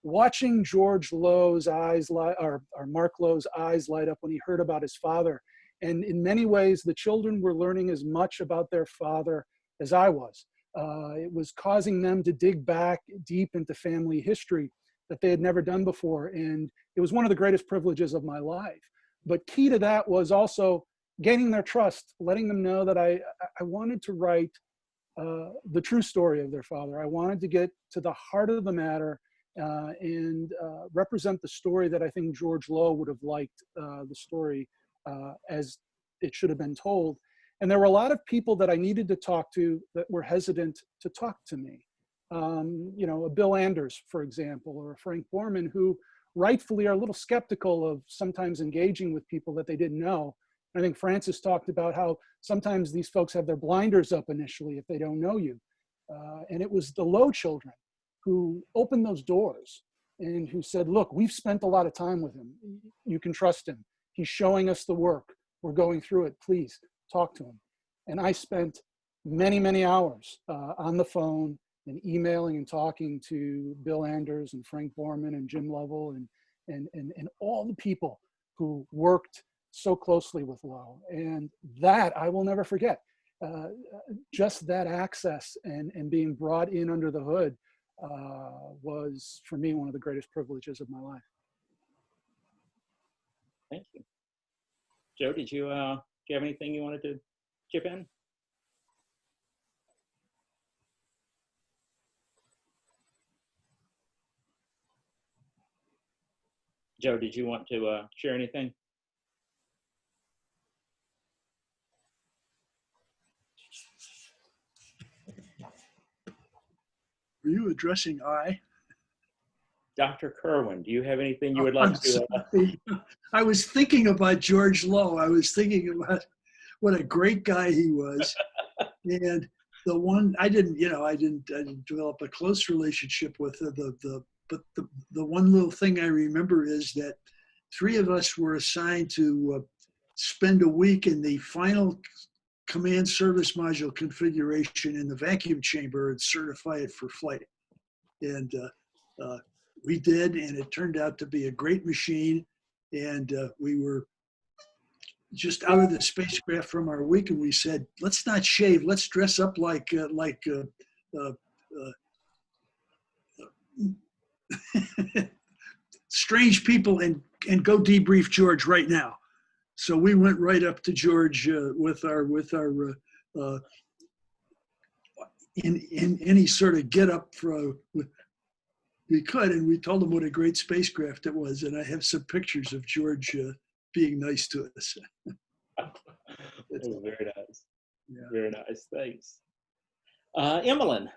Watching George Lowe's eyes, or Mark Lowe's eyes light up when he heard about his father. And in many ways, the children were learning as much about their father as I was. It was causing them to dig back deep into family history that they had never done before. And it was one of the greatest privileges of my life. But key to that was also gaining their trust, letting them know that I wanted to write the true story of their father. I wanted to get to the heart of the matter and represent the story that I think George Lowe would have liked the story as it should have been told. And there were a lot of people that I needed to talk to that were hesitant to talk to me. A Bill Anders, for example, or a Frank Borman, who rightfully are a little skeptical of sometimes engaging with people that they didn't know. I think Francis talked about how sometimes these folks have their blinders up initially if they don't know you. And it was the Lowe children who opened those doors and who said, look, we've spent a lot of time with him. You can trust him. He's showing us the work. We're going through it. Please talk to him. And I spent many, many hours on the phone emailing and talking to Bill Anders and Frank Borman and Jim Lovell and all the people who worked so closely with Lowe. And that I will never forget. Just that access and being brought in under the hood was, for me, one of the greatest privileges of my life. Thank you. Joe, do you have anything you wanted to chip in? Joe, did you want to share anything? Were you addressing I? Dr. Kerwin, do you have anything you would like to? I was thinking about George Lowe. I was thinking about what a great guy he was, and the one I didn't develop a close relationship with but the one little thing I remember is that 3 of us were assigned to spend a week in the final command service module configuration in the vacuum chamber and certify it for flight. And we did, and it turned out to be a great machine. And we were just out of the spacecraft from our week, and we said, let's not shave, let's dress up like strange people and go debrief George right now. So we went right up to George with our in any sort of get up we could, and we told him what a great spacecraft it was. And I have some pictures of George being nice to us. That's very nice. Yeah. Very nice. Thanks. Emmeline.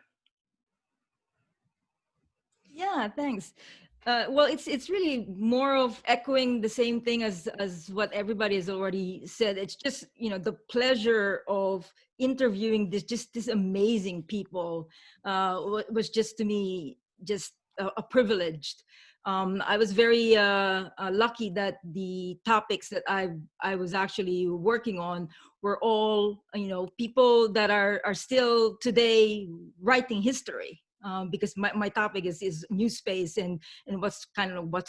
Yeah, thanks. Well, it's really more of echoing the same thing as what everybody has already said. It's just, the pleasure of interviewing this amazing people was just, to me, just a privilege. I was very lucky that the topics that I was actually working on were all, people that are still today writing history. Because my topic is new space and what's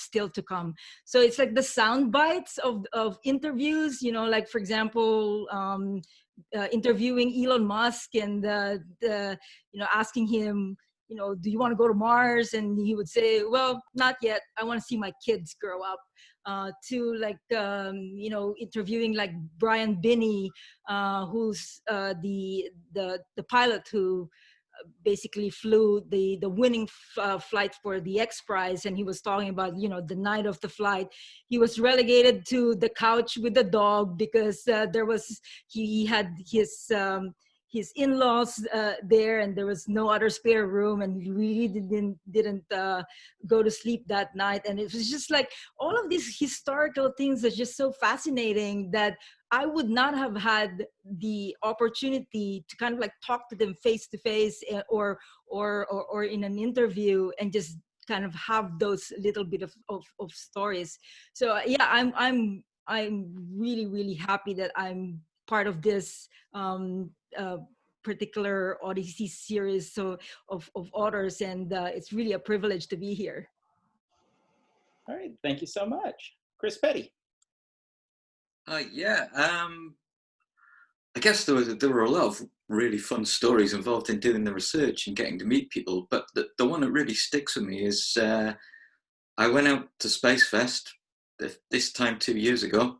still to come. So it's like the sound bites of interviews, like, for example, interviewing Elon Musk and asking him, do you want to go to Mars? And he would say, well, not yet. I want to see my kids grow up. To like, interviewing like Brian Binney, who's the pilot who basically flew the winning flight for the X Prize, and he was talking about the night of the flight he was relegated to the couch with the dog because he had his in-laws there, and there was no other spare room, and he really didn't go to sleep that night. And it was just like all of these historical things are just so fascinating that I would not have had the opportunity to kind of like talk to them face to face or in an interview and just kind of have those little bit of stories. So yeah, I'm really, really happy that I'm part of this particular Odyssey series of authors, and it's really a privilege to be here. All right, thank you so much. Chris Petty. I guess there were a lot of really fun stories involved in doing the research and getting to meet people, but the one that really sticks with me is I went out to Spacefest this time 2 years ago,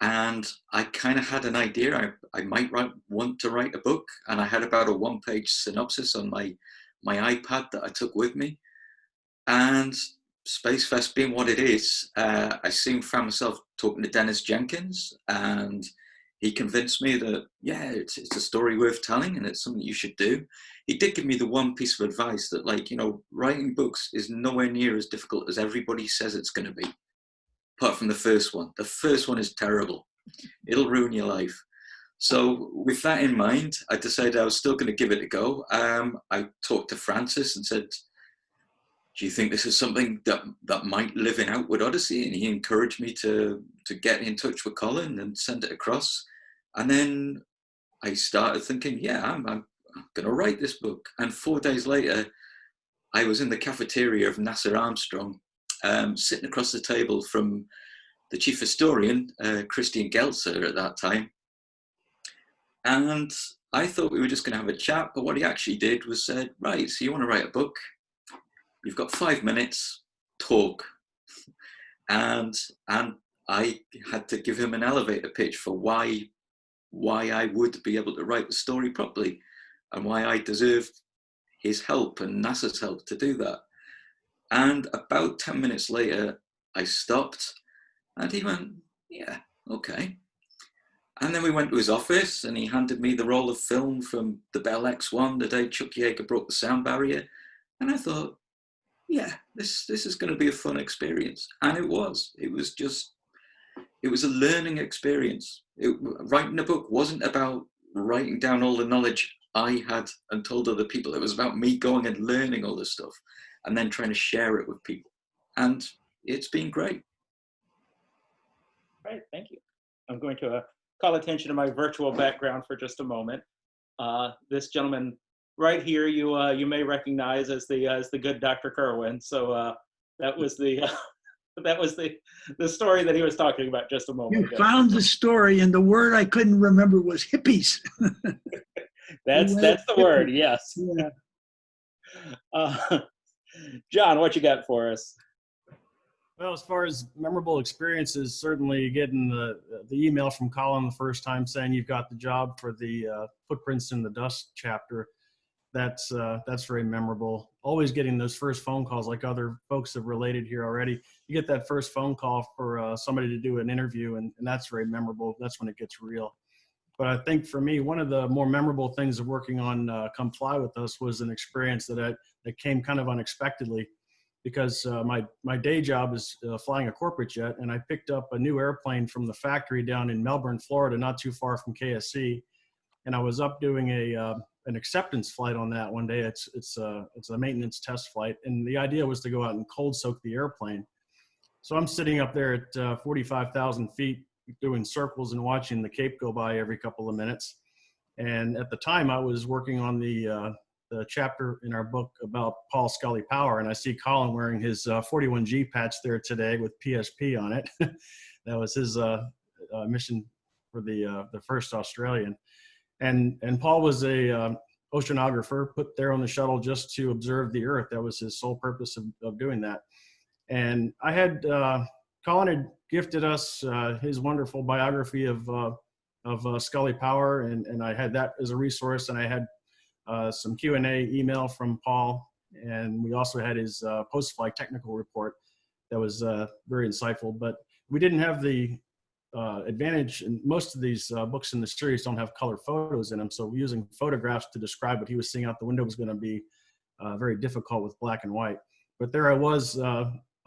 and I kind of had an idea I might want to write a book, and I had about a 1-page synopsis on my iPad that I took with me. And Spacefest being what it is, I soon found myself talking to Dennis Jenkins, and he convinced me that, yeah, it's a story worth telling and it's something you should do. He did give me the one piece of advice that, like, writing books is nowhere near as difficult as everybody says it's going to be, apart from the first one. The first one is terrible. It'll ruin your life. So with that in mind, I decided I was still going to give it a go. I talked to Francis and said, do you think this is something that might live in Outward Odyssey? And he encouraged me to get in touch with Colin and send it across. And then I started thinking, yeah, I'm going to write this book. And 4 days later, I was in the cafeteria of NASA Armstrong, sitting across the table from the chief historian, Christian Gelzer at that time. And I thought we were just going to have a chat, but what he actually did was said, right, so you want to write a book? You've got 5 minutes, talk. And I had to give him an elevator pitch for why I would be able to write the story properly and why I deserved his help and NASA's help to do that. And about 10 minutes later, I stopped and he went, yeah, okay. And then we went to his office and he handed me the roll of film from the Bell X1 the day Chuck Yeager broke the sound barrier. And I thought, yeah, this is going to be a fun experience. And it was. It was a learning experience. Writing a book wasn't about writing down all the knowledge I had and told other people. It was about me going and learning all this stuff and then trying to share it with people. And it's been great. Right, thank you. I'm going to call attention to my virtual background for just a moment. This gentleman right here, you may recognize as the good Dr. Kerwin. So that was the story that he was talking about just a moment ago. You found the story, and the word I couldn't remember was hippies. That's the word, yes. Yeah. John, what you got for us? Well, as far as memorable experiences, certainly getting the email from Colin the first time saying you've got the job for the Footprints in the Dust chapter, that's very memorable. Always getting those first phone calls, like other folks have related here already. You get that first phone call for somebody to do an interview, and that's very memorable. That's when it gets real. But I think for me, one of the more memorable things of working on Come Fly With Us was an experience that came kind of unexpectedly, because my day job is flying a corporate jet, and I picked up a new airplane from the factory down in Melbourne, Florida, not too far from KSC, and I was up doing an acceptance flight on that one day. It's a maintenance test flight, and the idea was to go out and cold soak the airplane. So I'm sitting up there at 45,000 feet doing circles and watching the Cape go by every couple of minutes. And at the time, I was working on the chapter in our book about Paul Scully Power, and I see Colin wearing his 41G patch there today with PSP on it. That was his mission for the first Australian. And Paul was a oceanographer put there on the shuttle just to observe the Earth. That was his sole purpose of doing that. And I had Colin had gifted us his wonderful biography of Scully Power, and I had that as a resource, and I had some Q&A email from Paul, and we also had his post-flight technical report that was very insightful. But we didn't have the advantage, and most of these books in the series don't have color photos in them, so using photographs to describe what he was seeing out the window was going to be very difficult with black and white. But there I was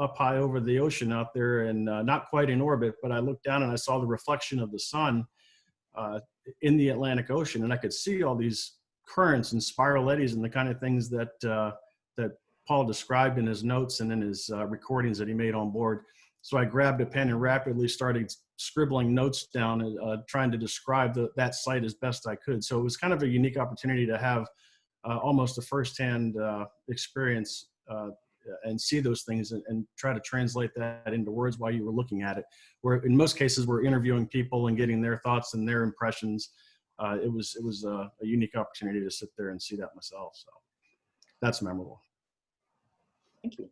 up high over the ocean out there, and not quite in orbit, but I looked down and I saw the reflection of the sun in the Atlantic Ocean, and I could see all these currents and spiral eddies and the kind of things that that Paul described in his notes and in his recordings that he made on board. So I grabbed a pen and rapidly started scribbling notes down, trying to describe that site as best I could. So it was kind of a unique opportunity to have almost a firsthand experience and see those things and try to translate that into words while you were looking at it. Where in most cases we're interviewing people and getting their thoughts and their impressions. It was a unique opportunity to sit there and see that myself. So that's memorable. Thank you.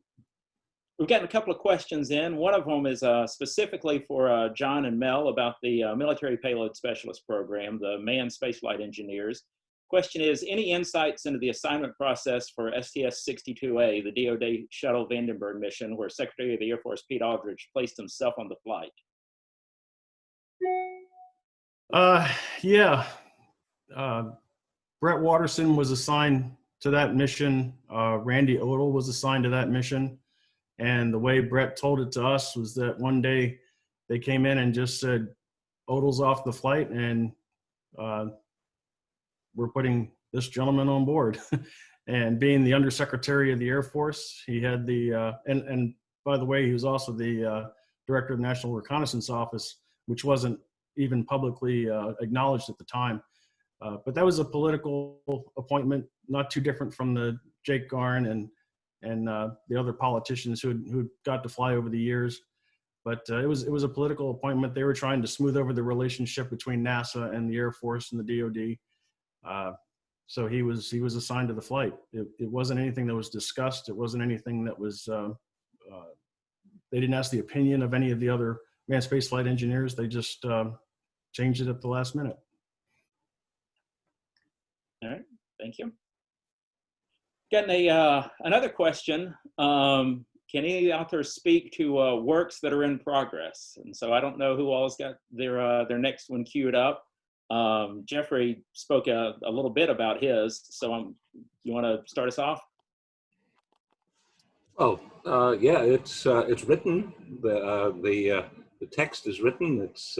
We've gotten a couple of questions in. One of them is specifically for John and Mel about the Military Payload Specialist Program, the Manned Spaceflight Engineers. Question is, any insights into the assignment process for STS-62A, the DoD Shuttle Vandenberg mission, where Secretary of the Air Force Pete Aldridge placed himself on the flight? Yeah. Brett Watterson was assigned to that mission. Randy Odell was assigned to that mission. And the way Brett told it to us was that one day they came in and just said, Odell's off the flight, and we're putting this gentleman on board. And being the Undersecretary of the Air Force, he had the, and by the way, he was also the Director of National Reconnaissance Office, which wasn't even publicly acknowledged at the time. But that was a political appointment, not too different from the Jake Garn and the other politicians who got to fly over the years. But it was a political appointment. They were trying to smooth over the relationship between NASA and the Air Force and the DoD. So he was assigned to the flight. It wasn't anything that was discussed. It wasn't anything that was. They didn't ask the opinion of any of the other manned spaceflight engineers. They just changed it at the last minute. All right, thank you. Getting another question. Can any authors speak to works that are in progress? And so I don't know who all's got their next one queued up. Geoffrey spoke a little bit about his, so you want to start us off? Oh, yeah, it's written. The text is written. It's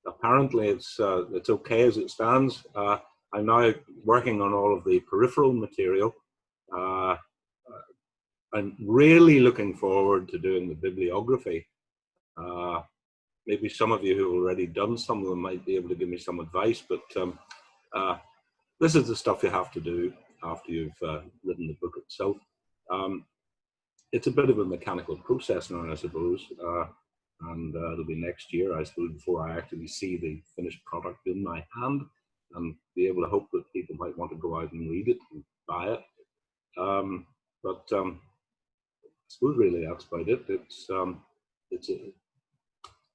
apparently it's okay as it stands. I'm now working on all of the peripheral material. I'm really looking forward to doing the bibliography. Maybe some of you who have already done some of them might be able to give me some advice, but this is the stuff you have to do after you've written the book itself. It's a bit of a mechanical process now, I suppose, and it'll be next year, I suppose, before I actually see the finished product in my hand and be able to hope that people might want to go out and read it and buy it. But I suppose really that's about it.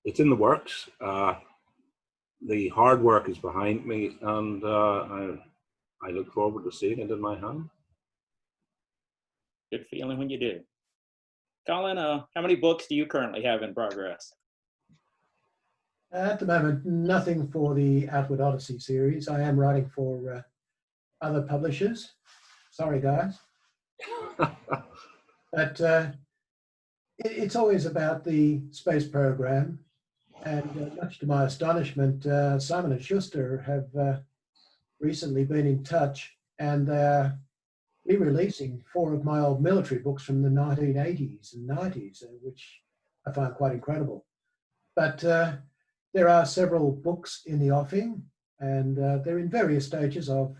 It's in the works. The hard work is behind me, and I look forward to seeing it in my hand. Good feeling when you do. Colin, how many books do you currently have in progress? At the moment, nothing for the Outward Odyssey series. I am writing for other publishers. Sorry, guys. But it's always about the space program. And much to my astonishment, Simon & Schuster have recently been in touch, and they're re-releasing 4 of my old military books from the 1980s and 90s, which I find quite incredible. But there are several books in the offing, and they're in various stages of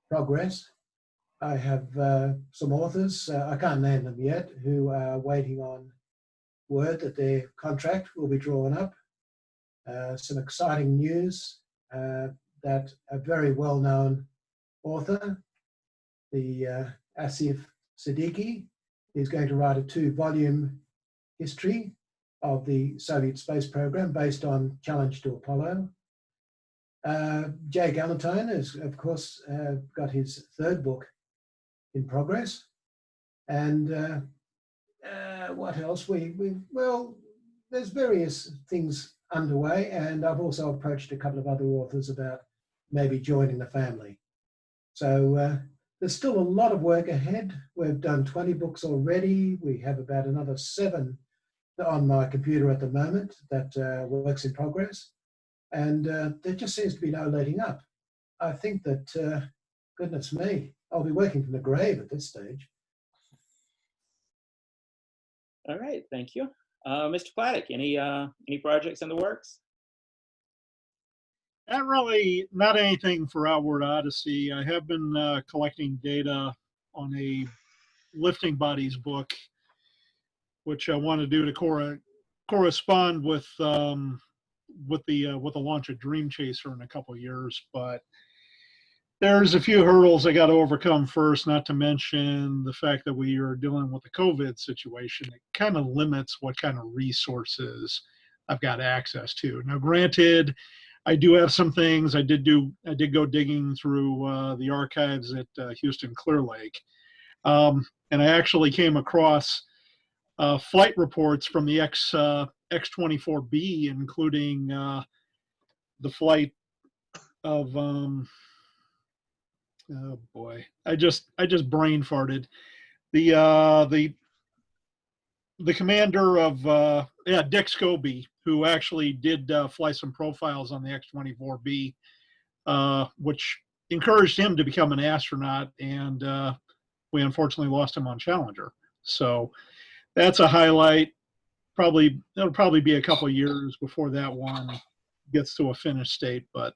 progress. I have some authors, I can't name them yet, who are waiting on word that their contract will be drawn up. Some exciting news that a very well-known author, the Asif Siddiqui, is going to write a 2-volume history of the Soviet space program based on Challenge to Apollo. Jay Gallentine has, of course, got his 3rd book in progress. And what else? Well, there's various things underway, and I've also approached a couple of other authors about maybe joining the family. So there's still a lot of work ahead. We've done 20 books already. We have about another 7 on my computer at the moment that works in progress. And there just seems to be no letting up. I think that, goodness me, I'll be working from the grave at this stage. All right, thank you. Mr. Chladek, any projects in the works? Not anything for Outward Odyssey. I have been collecting data on a lifting bodies book, which I want to do to correspond with the launch of Dream Chaser in a couple of years. But there's a few hurdles I got to overcome first, not to mention the fact that we are dealing with the COVID situation. It kind of limits what kind of resources I've got access to. Now, granted, I do have some things. I did go digging through the archives at Houston Clear Lake, and I actually came across flight reports from the X-24B, including the flight of oh boy, I just brain farted. The commander of Dick Scobie, who actually did fly some profiles on the X-24B, which encouraged him to become an astronaut, and we unfortunately lost him on Challenger. So that's a highlight. It'll probably be a couple years before that one gets to a finished state, but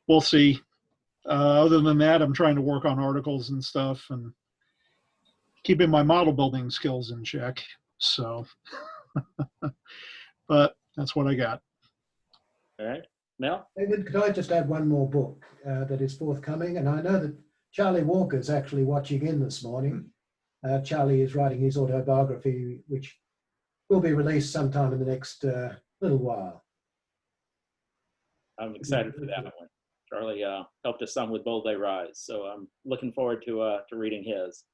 we'll see. Other than that, I'm trying to work on articles and stuff and keeping my model building skills in check. So, but that's what I got. All right. Mel? David, could I just add one more book that is forthcoming? And I know that Charlie Walker's actually watching in this morning. Charlie is writing his autobiography, which will be released sometime in the next little while. I'm excited for that one. Charlie helped us some with Bold Day Rise, so I'm looking forward to reading his.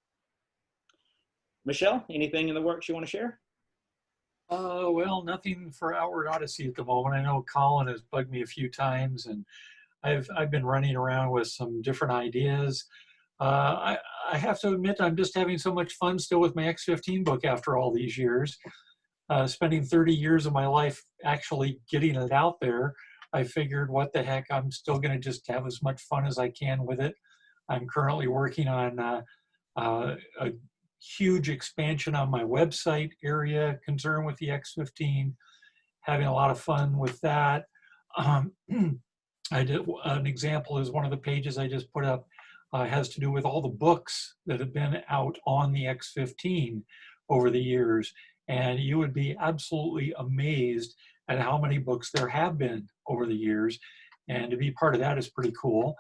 Michelle, anything in the works you want to share? Well, nothing for Outward Odyssey at the moment. I know Colin has bugged me a few times, and I've been running around with some different ideas. I have to admit, I'm just having so much fun still with my X-15 book after all these years. Spending 30 years of my life actually getting it out there, I figured, what the heck, I'm still going to just have as much fun as I can with it. I'm currently working on a huge expansion on my website area concerned with the X-15, having a lot of fun with that. I did an example is one of the pages I just put up has to do with all the books that have been out on the X-15 over the years. And you would be absolutely amazed at how many books there have been over the years. And to be part of that is pretty cool.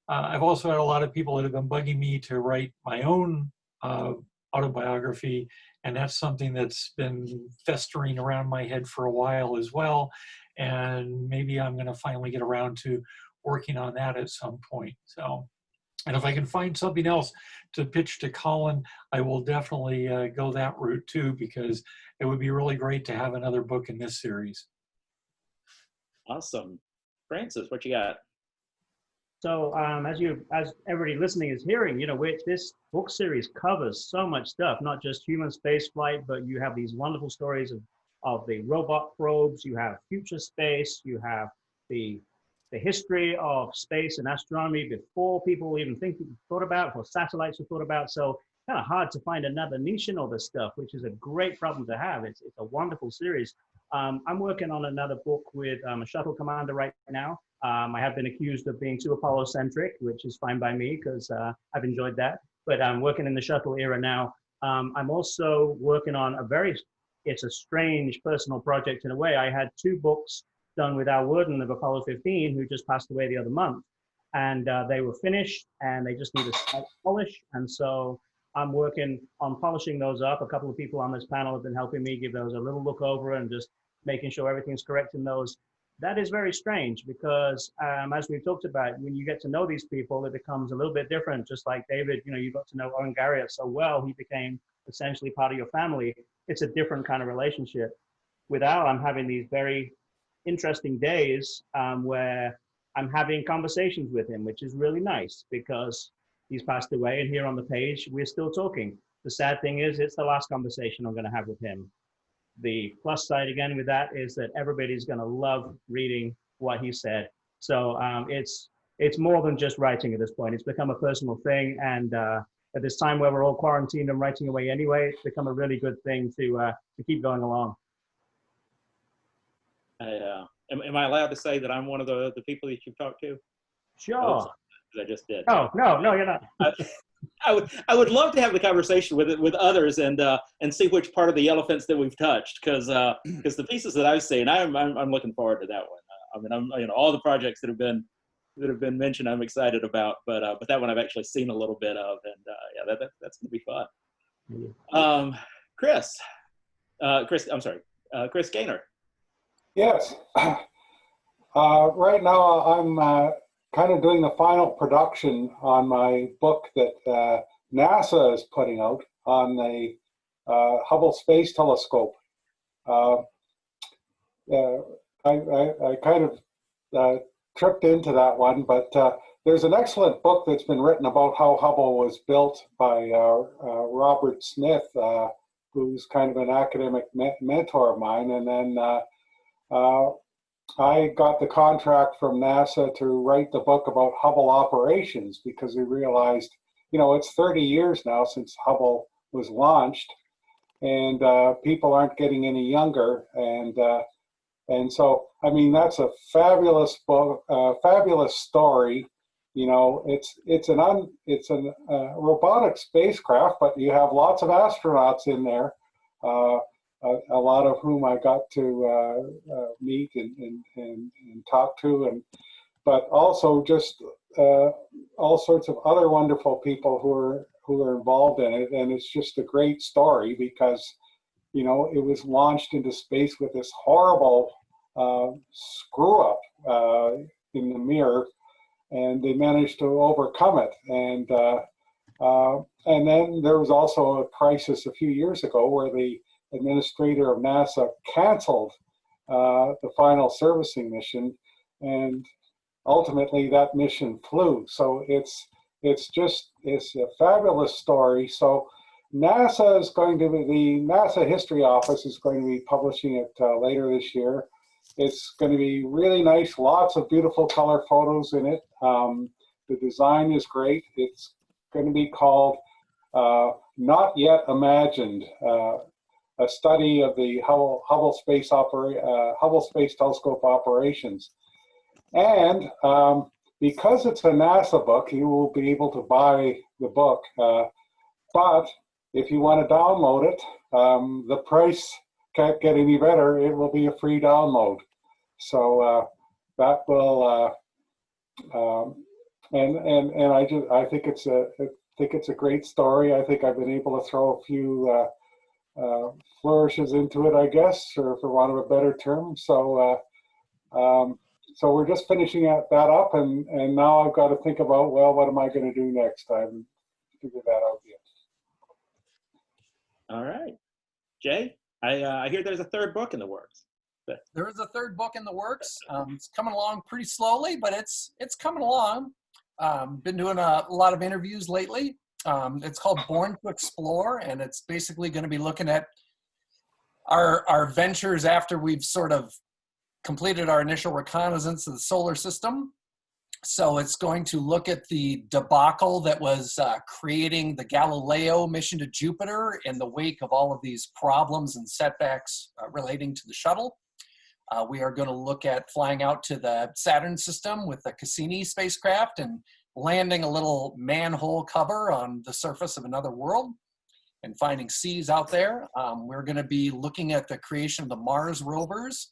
I've also had a lot of people that have been bugging me to write my own autobiography, and that's something that's been festering around my head for a while as well. And maybe I'm going to finally get around to working on that at some point. So, and if I can find something else to pitch to Colin, I will definitely go that route too, because it would be really great to have another book in this series. Awesome. Francis, what you got? So as everybody listening is hearing, you know, this book series covers so much stuff, not just human space flight, but you have these wonderful stories of the robot probes, you have future space, you have the history of space and astronomy before people even thought about, before satellites were thought about. So kind of hard to find another niche in all this stuff, which is a great problem to have. It's a wonderful series. I'm working on another book with a shuttle commander right now. I have been accused of being too Apollo-centric, which is fine by me because I've enjoyed that. But I'm working in the shuttle era now. I'm also working on it's a strange personal project in a way. I had 2 books done with Al Worden of Apollo 15, who just passed away the other month. And they were finished and they just need a slight polish. And so I'm working on polishing those up. A couple of people on this panel have been helping me give those a little look over and just making sure everything's correct in those. That is very strange because as we've talked about, when you get to know these people, it becomes a little bit different. Just like David, you know, you got to know Owen Garriott so well, he became essentially part of your family. It's a different kind of relationship. With Al, I'm having these very interesting days where I'm having conversations with him, which is really nice because he's passed away and here on the page, we're still talking. The sad thing is it's the last conversation I'm going to have with him. The plus side again with that is that everybody's going to love reading what he said. So it's more than just writing at this point. It's become a personal thing. And at this time where we're all quarantined and writing away anyway, it's become a really good thing to keep going along. Am I allowed to say that I'm one of the people that you've talked to? Sure. I just did. No, you're not. I would love to have the conversation with others and see which part of the elephants that we've touched because the pieces that I've seen, I'm looking forward to that one. I'm all the projects that have been mentioned I'm excited about, but that one I've actually seen a little bit of, and that's gonna be fun. Chris Gainor. Yes. Right now I'm kind of doing the final production on my book that NASA is putting out on the Hubble Space Telescope. I kind of tripped into that one, but there's an excellent book that's been written about how Hubble was built by Robert Smith, who's kind of an academic mentor of mine, and then I got the contract from NASA to write the book about Hubble operations because we realized, you know, it's 30 years now since Hubble was launched and people aren't getting any younger. And And so, I mean, that's a fabulous book, fabulous story. You know, it's an robotic spacecraft, but you have lots of astronauts in there, a lot of whom I got to meet and talk to, but also just all sorts of other wonderful people who are involved in it. And it's just a great story because, you know, it was launched into space with this horrible screw up in the mirror, and they managed to overcome it. And then there was also a crisis a few years ago where the administrator of NASA canceled the final servicing mission, and ultimately that mission flew. So it's a fabulous story. So NASA is going to be, the NASA History Office is going to be publishing it later this year. It's going to be really nice, lots of beautiful color photos in it. The design is great. It's going to be called Not Yet Imagined, a study of the Hubble Space Telescope operations. And because it's a NASA book, you will be able to buy the book. But if you want to download it, the price can't get any better. It will be a free download. So that will, and I think it's a great story. I think I've been able to throw a few flourishes into it, I guess, or for want of a better term. So so we're just finishing that up, and now I've got to think about, well, what am I going to do next? I haven't figured that out yet. All right, Jay, I hear there's a third book in the works. There is a third book in the works. It's coming along pretty slowly, but it's coming along. Been doing a lot of interviews lately. It's called Born to Explore, and it's basically going to be looking at our ventures after we've sort of completed our initial reconnaissance of the solar system. So it's going to look at the debacle that was creating the Galileo mission to Jupiter in the wake of all of these problems and setbacks relating to the shuttle. We are going to look at flying out to the Saturn system with the Cassini spacecraft and landing a little manhole cover on the surface of another world and finding seas out there. We're going to be looking at the creation of the Mars rovers.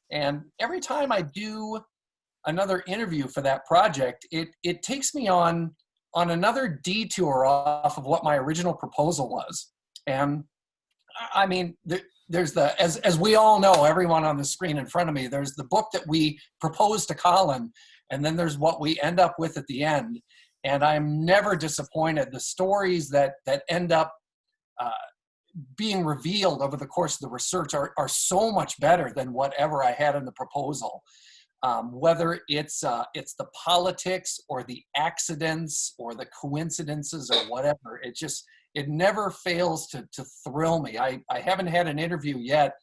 And every time I do another interview for that project, it takes me on another detour off of what my original proposal was. And I mean, there's the, as we all know, everyone on the screen in front of me, there's the book that we proposed to Colin, and then there's what we end up with at the end. And I'm never disappointed. The stories that end up being revealed over the course of the research are so much better than whatever I had in the proposal. Whether it's the politics or the accidents or the coincidences or whatever, it never fails to thrill me. I haven't had an interview yet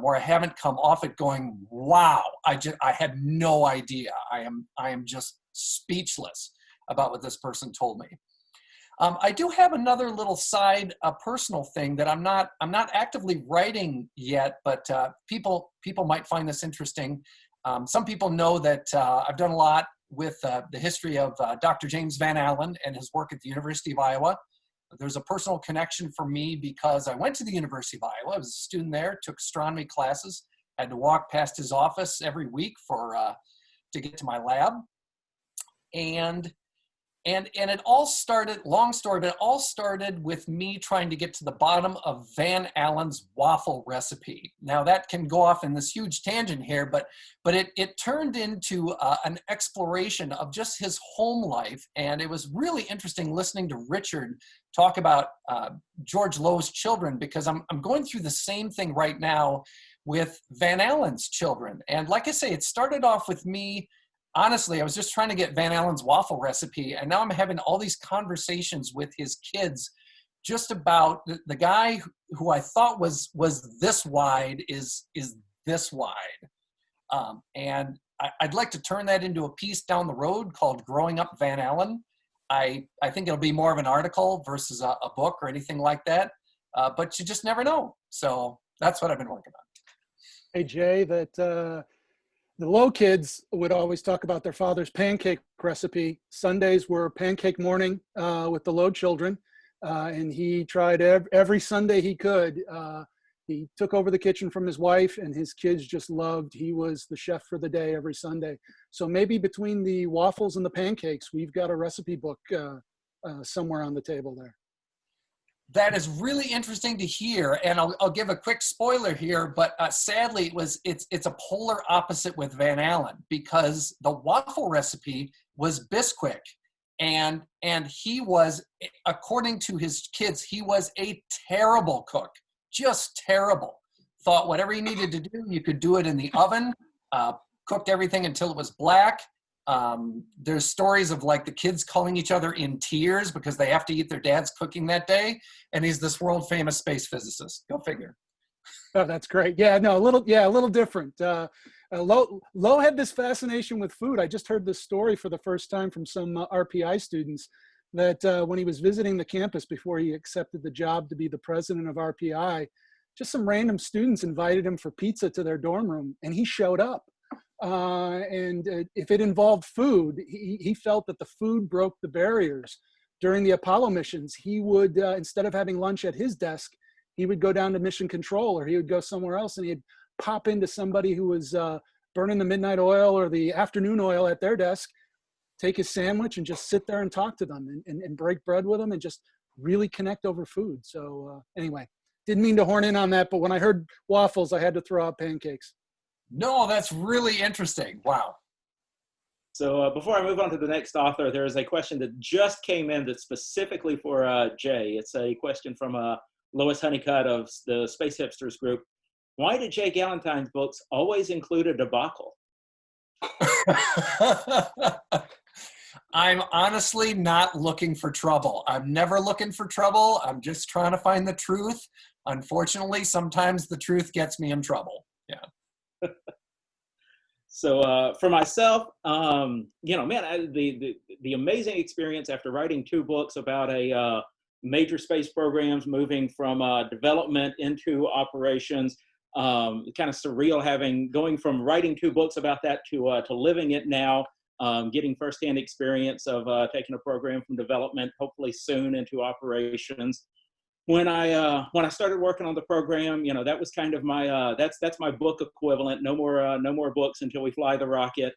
where I haven't come off it going, wow, I had no idea. I am just speechless about what this person told me. I do have another little side personal thing that I'm not actively writing yet, but people might find this interesting. Some people know that I've done a lot with the history of Dr. James Van Allen and his work at the University of Iowa. There's a personal connection for me because I went to the University of Iowa. I was a student there, took astronomy classes, had to walk past his office every week to get to my lab. And it all started, long story, but it all started with me trying to get to the bottom of Van Allen's waffle recipe. Now that can go off in this huge tangent here, but it turned into an exploration of just his home life. And it was really interesting listening to Richard talk about George Lowe's children, because I'm going through the same thing right now with Van Allen's children. And like I say, it started off with me. Honestly, I was just trying to get Van Allen's waffle recipe, and now I'm having all these conversations with his kids just about the guy who I thought was this wide is this wide. And I'd like to turn that into a piece down the road called Growing Up Van Allen. I think it'll be more of an article versus a book or anything like that, but you just never know. So that's what I've been working on. Hey, Jay, that the Low kids would always talk about their father's pancake recipe. Sundays were pancake morning with the Low children, and he tried every Sunday he could. He took over the kitchen from his wife, and his kids just loved. He was the chef for the day every Sunday. So maybe between the waffles and the pancakes, we've got a recipe book somewhere on the table there. That is really interesting to hear, and I'll give a quick spoiler here, but sadly it's a polar opposite with Van Allen, because the waffle recipe was Bisquick, and he was, according to his kids, he was a terrible cook, just terrible. Thought whatever you needed to do, you could do it in the oven, cooked everything until it was black. There's stories of like the kids calling each other in tears because they have to eat their dad's cooking that day. And he's this world famous space physicist. Go figure. Oh, that's great. Yeah, no, a little different. Low had this fascination with food. I just heard this story for the first time from some RPI students that when he was visiting the campus before he accepted the job to be the president of RPI, just some random students invited him for pizza to their dorm room, and he showed up. And if it involved food, he felt that the food broke the barriers. During the Apollo missions, he would, instead of having lunch at his desk, he would go down to mission control, or he would go somewhere else, and he'd pop into somebody who was burning the midnight oil or the afternoon oil at their desk, take his sandwich and just sit there and talk to them and break bread with them and just really connect over food. So anyway, didn't mean to horn in on that, but when I heard waffles, I had to throw out pancakes. No, that's really interesting. Wow. So before I move on to the next author, there is a question that just came in that's specifically for Jay. It's a question from Lois Honeycutt of the Space Hipsters group. Why did Jay Gallantine's books always include a debacle? I'm honestly not looking for trouble. I'm never looking for trouble. I'm just trying to find the truth. Unfortunately, sometimes the truth gets me in trouble. Yeah. So for myself, you know, man, the amazing experience after writing 2 books about a major space programs, moving from development into operations, kind of surreal going from writing 2 books about that to living it now, getting firsthand experience of taking a program from development, hopefully soon into operations. When I started working on the program, you know, that was kind of my that's my book equivalent. No more books until we fly the rocket,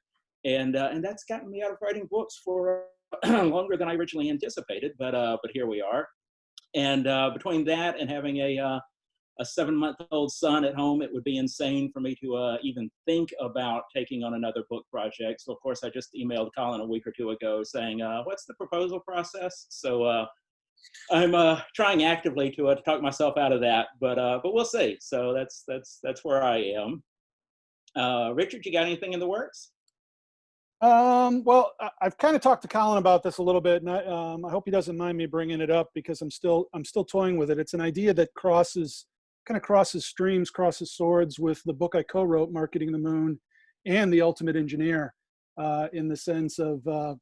and that's gotten me out of writing books for longer than I originally anticipated. But here we are, and between that and having a 7-month-old son at home, it would be insane for me to even think about taking on another book project. So of course, I just emailed Colin a week or 2 ago saying, "What's the proposal process?" So. I'm trying actively to talk myself out of that, but we'll see. So that's where I am. Richard, you got anything in the works? Well, I've kind of talked to Colin about this a little bit, and I hope he doesn't mind me bringing it up because I'm still toying with it. It's an idea that crosses streams, crosses swords with the book I co-wrote, Marketing the Moon, and The Ultimate Engineer, in the sense of.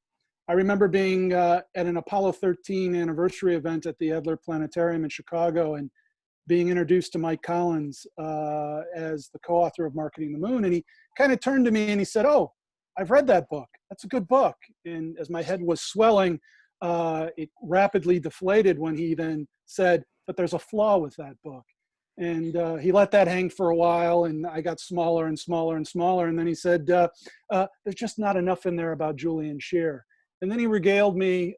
I remember being at an Apollo 13 anniversary event at the Edler Planetarium in Chicago and being introduced to Mike Collins as the co-author of Marketing the Moon. And he kind of turned to me and he said, "Oh, I've read that book. That's a good book." And as my head was swelling, it rapidly deflated when he then said, "But there's a flaw with that book." And he let that hang for a while, and I got smaller and smaller and smaller. And then he said, "There's just not enough in there about Julian Scheer." And then he regaled me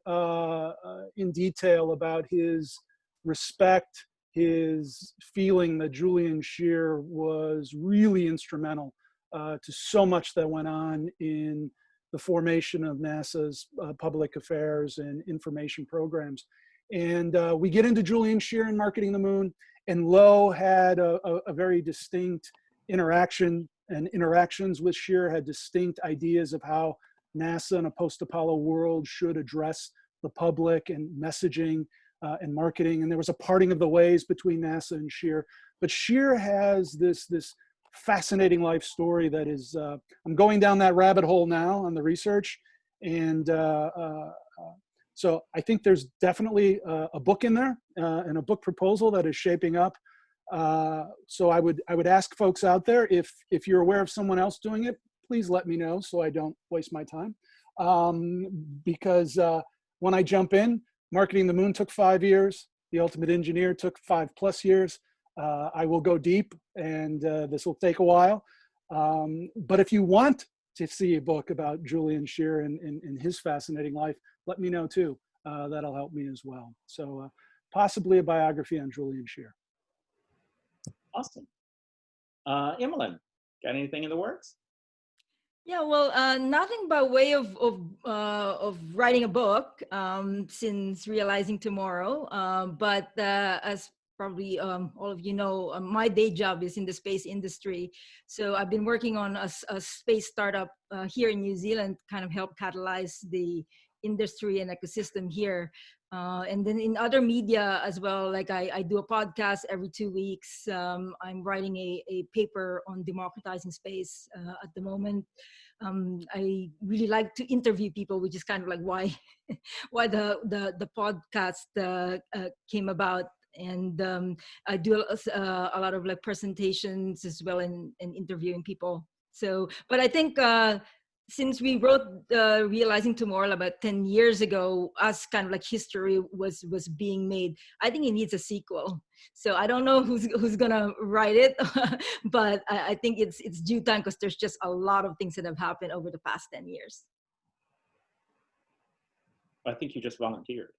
in detail about his respect, his feeling that Julian Scheer was really instrumental to so much that went on in the formation of NASA's public affairs and information programs. And we get into Julian Scheer and Marketing the Moon, and Lowe had a very distinct interaction, and interactions with Scheer had distinct ideas of how NASA in a post-Apollo world should address the public and messaging and marketing. And there was a parting of the ways between NASA and Scheer. But Scheer has this fascinating life story that is, I'm going down that rabbit hole now on the research. And so I think there's definitely a book in there and a book proposal that is shaping up. So I would ask folks out there, if you're aware of someone else doing it, please let me know so I don't waste my time. Because when I jump in, Marketing the Moon took 5 years. The Ultimate Engineer took 5+ years. I will go deep, and this will take a while. But if you want to see a book about Julian Scheer and his fascinating life, let me know too. That'll help me as well. So possibly a biography on Julian Scheer. Awesome. Emmeline, got anything in the works? Yeah, well, nothing by way of writing a book since Realizing Tomorrow. But as probably all of you know, my day job is in the space industry. So I've been working on a space startup here in New Zealand, kind of help catalyze the industry and ecosystem here. And then in other media as well, like I do a podcast every 2 weeks. I'm writing a paper on democratizing space at the moment. I really like to interview people, which is kind of like why the podcast came about. And I do a lot of like presentations as well and interviewing people. So, but I think since we wrote Realizing Tomorrow about 10 years ago, us kind of like history was being made. I think it needs a sequel. So I don't know who's gonna write it, but I think it's due time because there's just a lot of things that have happened over the past 10 years. I think you just volunteered.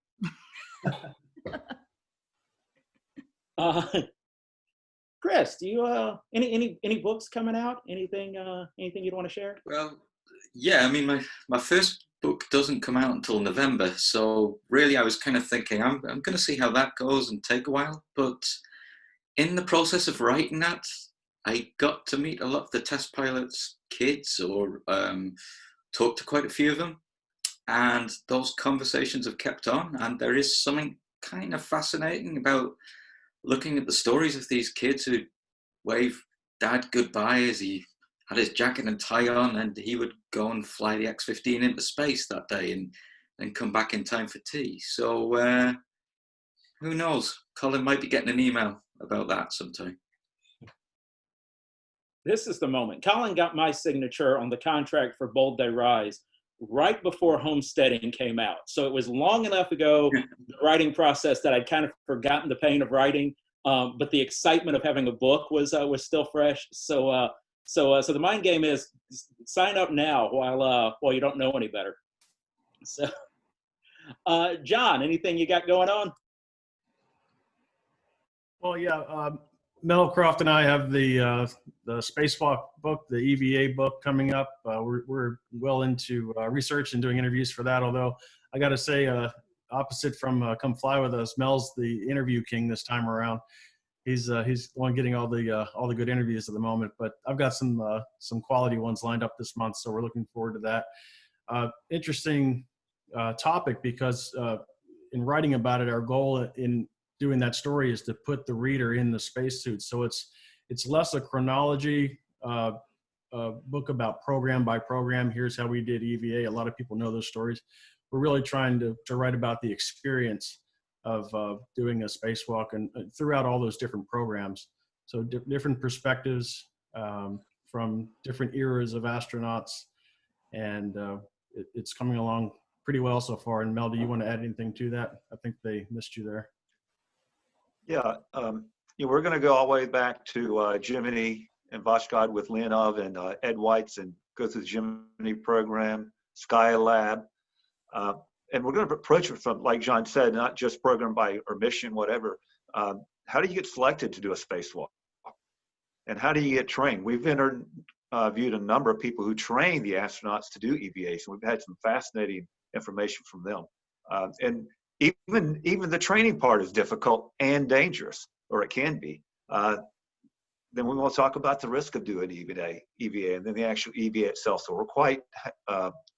Chris, do you any books coming out? Anything you'd want to share? Well, yeah, I mean, my first book doesn't come out until November, so really I was kind of thinking I'm going to see how that goes and take a while. But in the process of writing that, I got to meet a lot of the test pilots' kids, or talk to quite a few of them, and those conversations have kept on. And there is something kind of fascinating about looking at the stories of these kids who wave Dad goodbye as he had his jacket and tie on, and he would go and fly the X-15 into space that day and then come back in time for tea. So who knows? Colin might be getting an email about that sometime. This is the moment. Colin got my signature on the contract for Bold Day Rise right before Homesteading came out. So it was long enough ago, the writing process, that I'd kind of forgotten the pain of writing, but the excitement of having a book was still fresh. So the mind game is sign up now while you don't know any better. So, John, anything you got going on? Well, yeah, Melvin Croft and I have the spacewalk book, the EVA book coming up. We're well into research and doing interviews for that. Although I got to say, opposite from Come Fly With Us, Mel's the interview king this time around. He's the one getting all the good interviews at the moment. But I've got some quality ones lined up this month, so we're looking forward to that. Interesting topic, because in writing about it, our goal in doing that story is to put the reader in the spacesuit. So it's less a chronology book about program by program. Here's how we did EVA. A lot of people know those stories. We're really trying to write about the experience of doing a spacewalk and throughout all those different programs. So different perspectives from different eras of astronauts, and it's coming along pretty well so far. And Mel, do you want to add anything to that? I think they missed you there. Yeah, we're going to go all the way back to Gemini and Vashkad with Leonov and Ed Weitz, and go through the Gemini program, Skylab. And we're going to approach it from, like John said, not just program by or mission, whatever. How do you get selected to do a spacewalk? And how do you get trained? We've interviewed a number of people who train the astronauts to do EVAs, and we've had some fascinating information from them. And even the training part is difficult and dangerous, or it can be. Then we want to talk about the risk of doing EVA, and then the actual EVA itself. So we're quite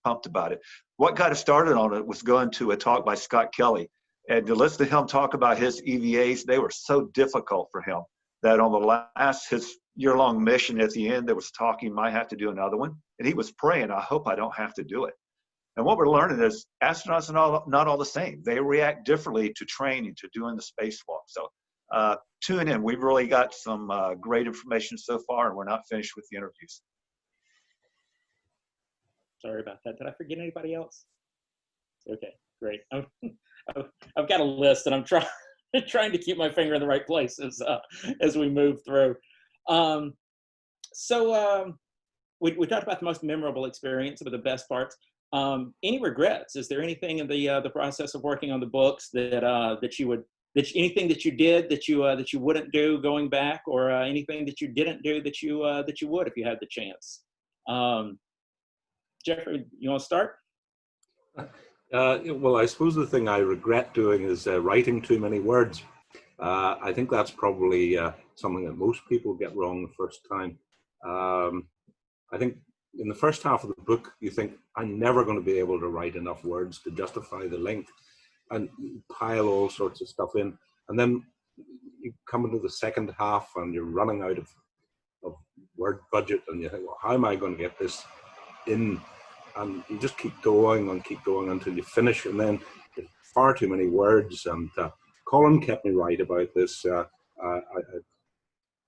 pumped about it. What got us started on it was going to a talk by Scott Kelly, and to listen to him talk about his EVAs, they were so difficult for him that on the last, his year-long mission at the end, there was talk he might have to do another one, and he was praying, I hope I don't have to do it. And what we're learning is astronauts are not all the same. They react differently to training, to doing the spacewalk. So tune in. We've really got some great information so far, and we're not finished with the interviews. Sorry about that. Did I forget anybody else? Okay, great. I've got a list, and I'm trying to keep my finger in the right place as we move through. We talked about the most memorable experience, some of the best parts. Any regrets? Is there anything in the process of working on the books anything that you did that you wouldn't do going back, or anything that you didn't do that you would if you had the chance? Geoffrey, you want to start? Well, I suppose the thing I regret doing is writing too many words. I think that's probably something that most people get wrong the first time. I think in the first half of the book, you think, I'm never going to be able to write enough words to justify the length, and pile all sorts of stuff in. And then you come into the second half and you're running out of word budget, and you think, well, how am I going to get this in? And you just keep going until you finish, and then there's far too many words. And Colin kept me right about this.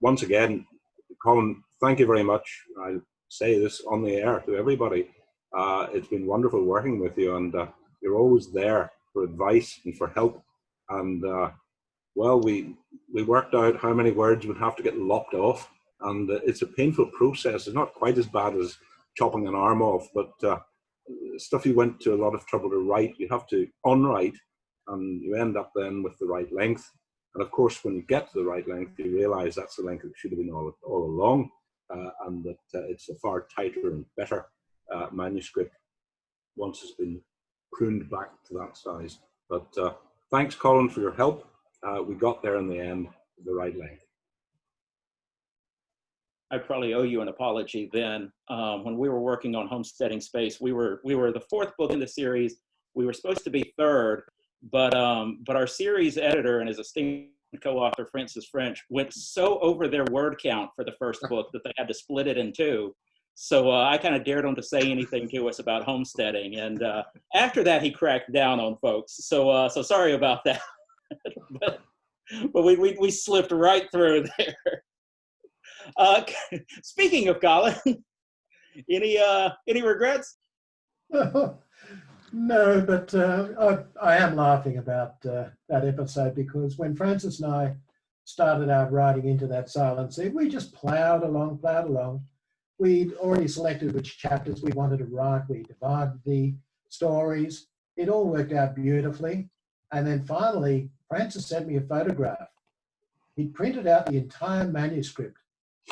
Once again, Colin, thank you very much. I'll say this on the air to everybody. It's been wonderful working with you, and you're always there for advice and for help. And well, we worked out how many words would have to get lopped off, and it's a painful process. It's not quite as bad as chopping an arm off, but stuff you went to a lot of trouble to write, you have to unwrite, and you end up then with the right length. And of course, when you get to the right length, you realize that's the length it should have been all along, and that it's a far tighter and better manuscript once it's been pruned back to that size. But thanks, Colin, for your help. We got there in the end, the right length. I probably owe you an apology then. When we were working on Homesteading Space, we were the fourth book in the series. We were supposed to be third, but our series editor and his esteemed co-author, Francis French, went so over their word count for the first book that they had to split it in two. So I kind of dared him to say anything to us about homesteading. And after that, he cracked down on folks. So sorry about that. but we slipped right through there. Speaking of Colin, any regrets? No, but I am laughing about that episode, because when Francis and I started out writing Into That Silent Sea, we just plowed along. We'd already selected which chapters we wanted to write. We divided the stories. It all worked out beautifully. And then finally, Francis sent me a photograph. He printed out the entire manuscript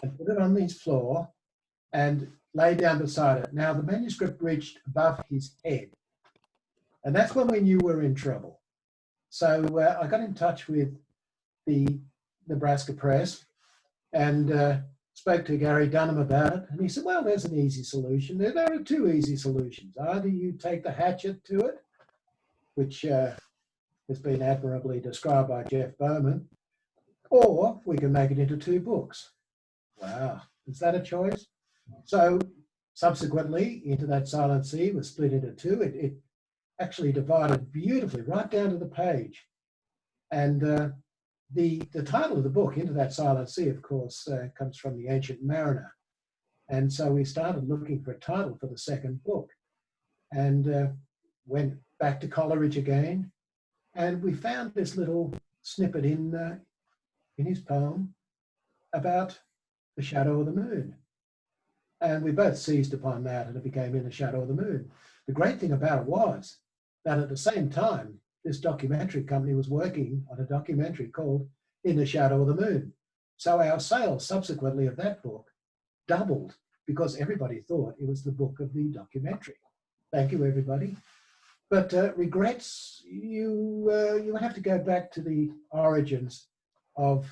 and put it on his floor and lay down beside it. Now, the manuscript reached above his head. And that's when we knew we were in trouble. So I got in touch with the Nebraska Press and spoke to Gary Dunham about it. And he said, well, there's an easy solution. There are two easy solutions. Either you take the hatchet to it, which has been admirably described by Geoffrey Bowman, or we can make it into two books. Wow, is that a choice? So subsequently, Into That Silent Sea was split into two. It actually divided beautifully right down to the page. And the title of the book, Into That Silent Sea, of course, comes from The Ancient Mariner. And so we started looking for a title for the second book, and went back to Coleridge again. And we found this little snippet in his poem about the shadow of the moon. And we both seized upon that, and it became In the Shadow of the Moon. The great thing about it was that at the same time, this documentary company was working on a documentary called In the Shadow of the Moon. So our sales subsequently of that book doubled, because everybody thought it was the book of the documentary. Thank you, everybody. But regrets, you would have to go back to the origins of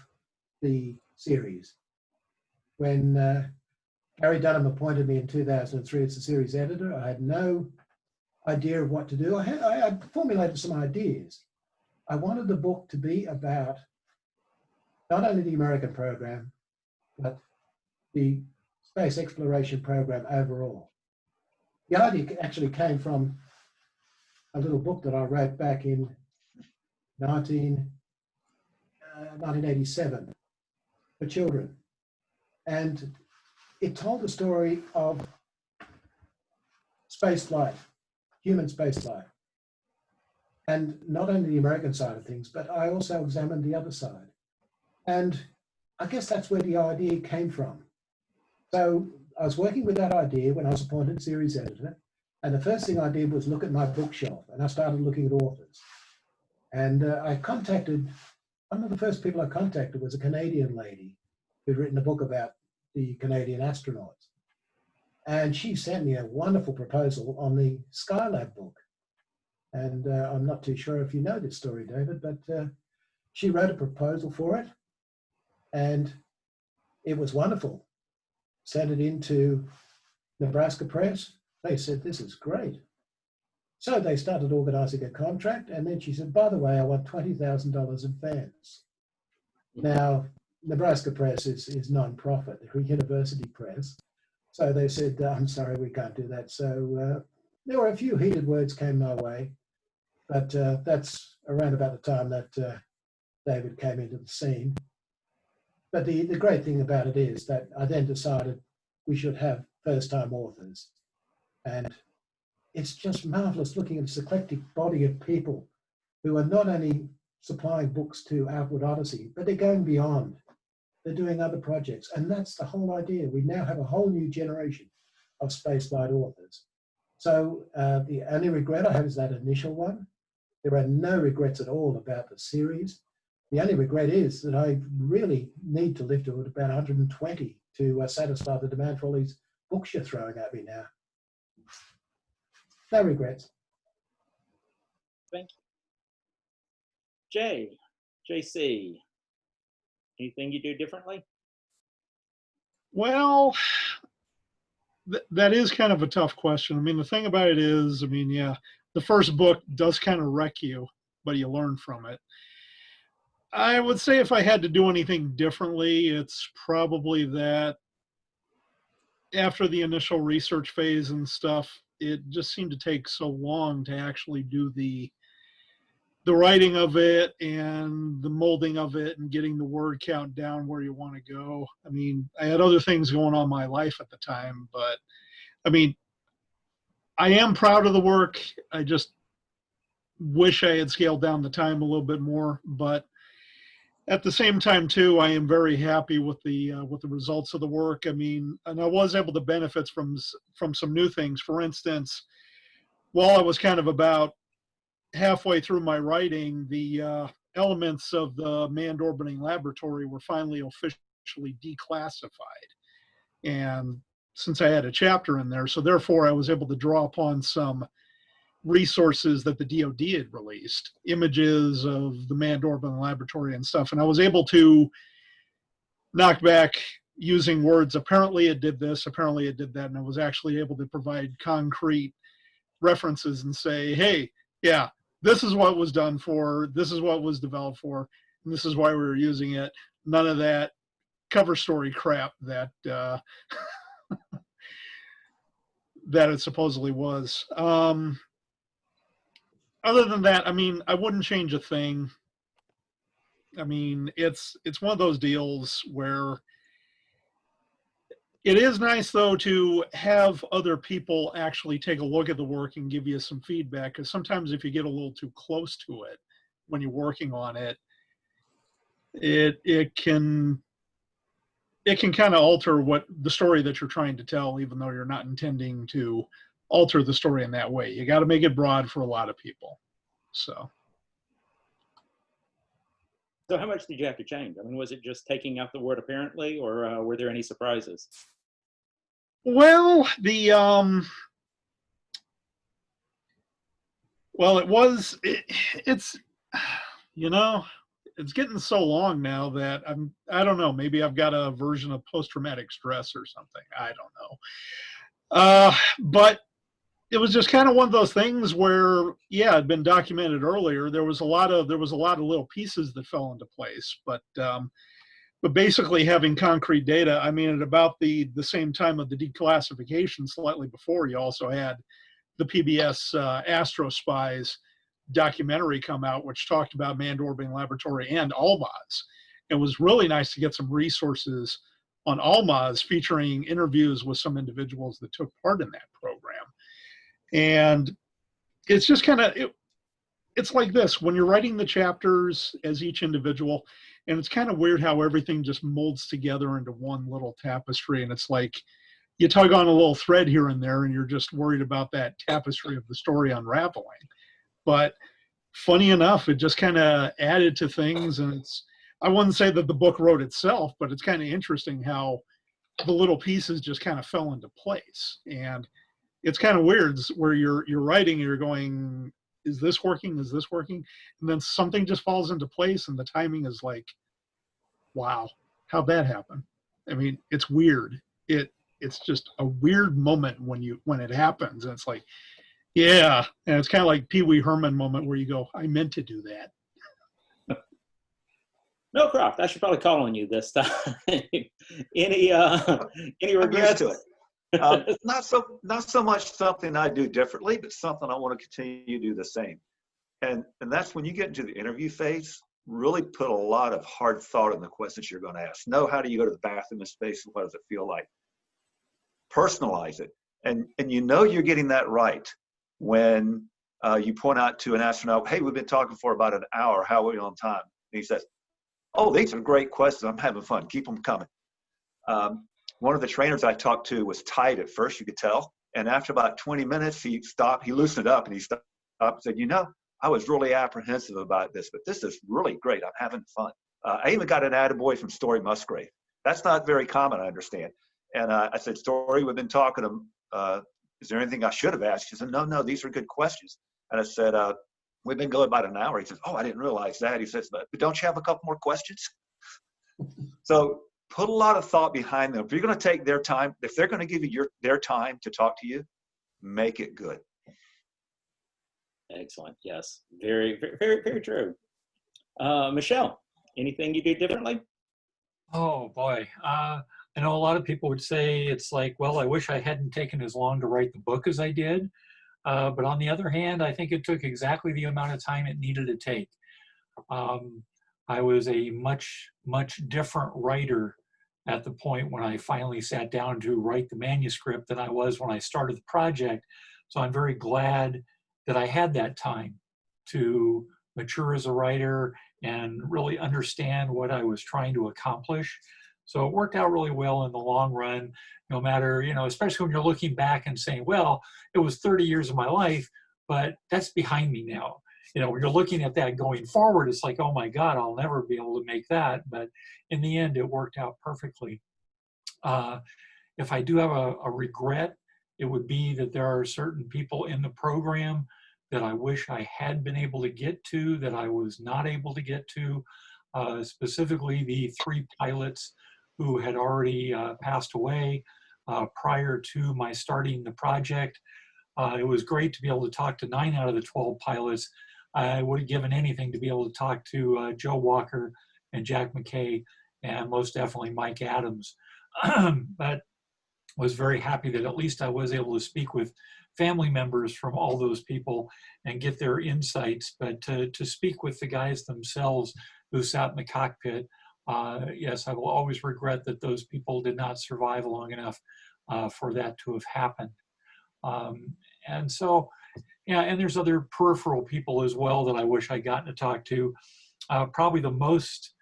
the series. When Gary Dunham appointed me in 2003 as the series editor, I had no idea of what to do. I formulated some ideas. I wanted the book to be about not only the American program, but the space exploration program overall. The idea actually came from a little book that I wrote back in 1987 for children. And it told the story of spaceflight, human spaceflight. And not only the American side of things, but I also examined the other side. And I guess that's where the idea came from. So I was working with that idea when I was appointed series editor. And the first thing I did was look at my bookshelf, and I started looking at authors. And I contacted, one of the first people I contacted was a Canadian lady who'd written a book about the Canadian astronauts. And she sent me a wonderful proposal on the Skylab book. And I'm not too sure if you know this story, David, but she wrote a proposal for it. And it was wonderful. Sent it into Nebraska Press. They said, this is great. So they started organizing a contract. And then she said, by the way, I want $20,000 advance. Now, Nebraska Press is non-profit, they're a university press. So they said, I'm sorry, we can't do that. So there were a few heated words came my way. But that's around about the time that David came into the scene. But the great thing about it is that I then decided we should have first-time authors. And it's just marvelous looking at this eclectic body of people who are not only supplying books to Outward Odyssey, but they're going beyond. They're doing other projects. And that's the whole idea. We now have a whole new generation of spaceflight authors. So the only regret I have is that initial one. There are no regrets at all about the series. The only regret is that I really need to live to about 120 to satisfy the demand for all these books you're throwing at me now. No regrets. Thank you. JC, anything you do differently? Well, that is kind of a tough question. I mean, the thing about it is, yeah, the first book does kind of wreck you, but you learn from it. I would say if I had to do anything differently, it's probably that after the initial research phase and stuff, it just seemed to take so long to actually do the writing of it and the molding of it and getting the word count down where you want to go. I mean, I had other things going on in my life at the time, but I mean, I am proud of the work. I just wish I had scaled down the time a little bit more, but at the same time too, I am very happy with the results of the work. I mean, and I was able to benefit from some new things. For instance, while I was kind of about halfway through my writing, the elements of the manned orbiting laboratory were finally officially declassified. And since I had a chapter in there, so therefore I was able to draw upon some resources that the DoD had released, images of the manned orbiting laboratory and stuff. And I was able to knock back using words, apparently it did this, apparently it did that. And I was actually able to provide concrete references and say, hey, yeah, this is what was done for, this is what was developed for, and this is why we were using it. None of that cover story crap that that it supposedly was. Other than that, I mean, I wouldn't change a thing. I mean, it's one of those deals where it is nice, though, to have other people actually take a look at the work and give you some feedback, because sometimes if you get a little too close to it when you're working on it, it can kind of alter what the story that you're trying to tell, even though you're not intending to alter the story in that way. You got to make it broad for a lot of people. So how much did you have to change? I mean, was it just taking out the word apparently, or were there any surprises? Well, it's you know, it's getting so long now that I don't know, maybe I've got a version of post-traumatic stress or something. I don't know. But it was just kind of one of those things where, yeah, it had been documented earlier. There was a lot of little pieces that fell into place, but basically having concrete data. I mean, at about the same time of the declassification, slightly before, you also had the PBS Astro Spies documentary come out which talked about manned orbiting laboratory and Almaz. It was really nice to get some resources on Almaz featuring interviews with some individuals that took part in that program. And it's just kind of, it's like this, when you're writing the chapters as each individual, and it's kind of weird how everything just molds together into one little tapestry. And it's like you tug on a little thread here and there, and you're just worried about that tapestry of the story unraveling. But funny enough, it just kind of added to things. And it's, I wouldn't say that the book wrote itself, but it's kind of interesting how the little pieces just kind of fell into place. And it's kind of weird where you're writing and you're going, is this working? Is this working? And then something just falls into place, and the timing is like, wow, how'd that happen? I mean, it's weird. It's just a weird moment when it happens. And it's like, yeah. And it's kind of like Pee Wee Herman moment where you go, I meant to do that. No, Croft, I should probably call on you this time. Any regrets to it? Not so much something I do differently, but something I want to continue to do the same. And that's when you get into the interview phase, really put a lot of hard thought in the questions you're going to ask. Know how do you go to the bathroom in space? What does it feel like? Personalize it. And you know you're getting that right when you point out to an astronaut, hey, we've been talking for about an hour. How are we on time? And he says, oh, these are great questions. I'm having fun. Keep them coming. One of the trainers I talked to was tight at first, you could tell. And after about 20 minutes, he stopped. He loosened up and he stopped and said, you know, I was really apprehensive about this, but this is really great. I'm having fun. I even got an attaboy from Story Musgrave. That's not very common, I understand. And I said, Story, we've been talking. Is there anything I should have asked? She said, no, these are good questions. And I said, we've been going about an hour. He says, oh, I didn't realize that. He says, but don't you have a couple more questions? So put a lot of thought behind them. If you're going to take their time, if they're going to give you their time to talk to you, make it good. Excellent. Yes. Very, very, very, very true. Michelle, anything you do differently? Oh, boy. I know a lot of people would say it's like, well, I wish I hadn't taken as long to write the book as I did. But on the other hand, I think it took exactly the amount of time it needed to take. I was a much, much different writer at the point when I finally sat down to write the manuscript than I was when I started the project. So I'm very glad that I had that time to mature as a writer and really understand what I was trying to accomplish. So it worked out really well in the long run, no matter, especially when you're looking back and saying, well, it was 30 years of my life, but that's behind me now. When you're looking at that going forward, it's like, oh my God, I'll never be able to make that. But in the end, it worked out perfectly. If I do have a regret, it would be that there are certain people in the program that I wish I had been able to get to, that I was not able to get to, specifically the 3 pilots who had already passed away prior to my starting the project. It was great to be able to talk to 9 out of the 12 pilots. I would have given anything to be able to talk to Joe Walker and Jack McKay, and most definitely Mike Adams. But was very happy that at least I was able to speak with family members from all those people and get their insights. But to speak with the guys themselves who sat in the cockpit, yes, I will always regret that those people did not survive long enough for that to have happened. And so, yeah, and there's other peripheral people as well that I wish I'd gotten to talk to. Probably the most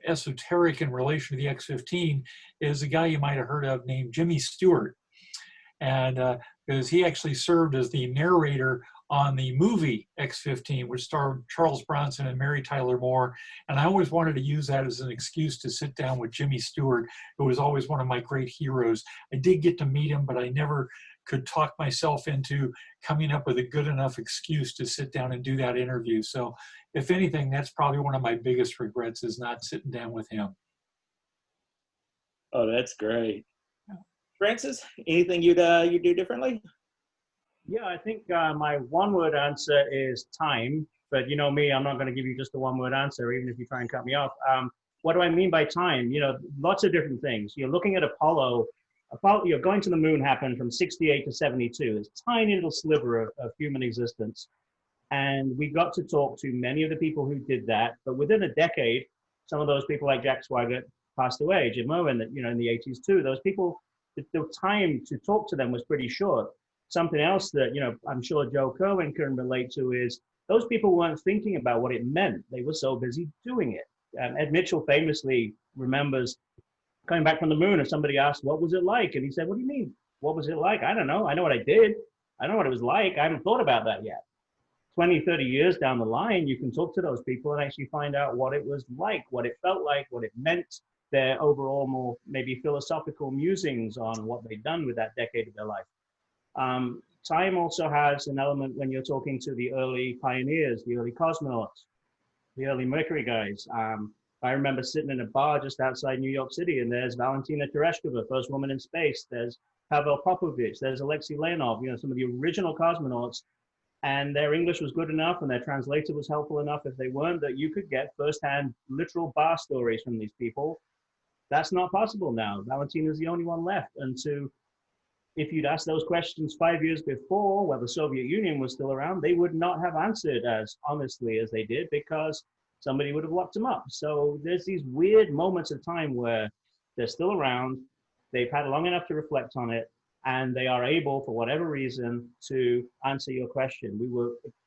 esoteric in relation to the X-15 is a guy you might have heard of named Jimmy Stewart. And because he actually served as the narrator on the movie X-15, which starred Charles Bronson and Mary Tyler Moore. And I always wanted to use that as an excuse to sit down with Jimmy Stewart, who was always one of my great heroes. I did get to meet him, but I never could talk myself into coming up with a good enough excuse to sit down and do that interview. So if anything, that's probably one of my biggest regrets, is not sitting down with him. Oh, that's great. Francis, anything you do differently? Yeah, I think my one-word answer is time. But you know me, I'm not going to give you just a one-word answer, even if you try and cut me off. What do I mean by time? Lots of different things. You're looking at Apollo. Going to the moon happened from 68 to 72. It's a tiny little sliver of human existence. And we got to talk to many of the people who did that. But within a decade, some of those people like Jack Swigert passed away, Jim Irwin, you know, in the 80s too. Those people, the time to talk to them was pretty short. Something else that, you know, I'm sure Joe Kerwin can relate to is those people weren't thinking about what it meant. They were so busy doing it. Ed Mitchell famously remembers coming back from the moon and somebody asked, what was it like? And he said, what do you mean? What was it like? I don't know. I know what I did. I know what it was like. I haven't thought about that yet. 20, 30 years down the line, you can talk to those people and actually find out what it was like, what it felt like, what it meant, their overall more maybe philosophical musings on what they'd done with that decade of their life. Time also has an element when you're talking to the early pioneers, the early cosmonauts, the early Mercury guys. I remember sitting in a bar just outside New York City, and there's Valentina Tereshkova, first woman in space. There's Pavel Popovich. There's Alexei Leonov, you know, some of the original cosmonauts. And their English was good enough, and their translator was helpful enough if they weren't, that you could get firsthand literal bar stories from these people. That's not possible now. Valentina's the only one left. And if you'd asked those questions 5 years before, while the Soviet Union was still around, they would not have answered as honestly as they did because somebody would have locked them up. So there's these weird moments of time where they're still around, they've had long enough to reflect on it, and they are able, for whatever reason, to answer your question.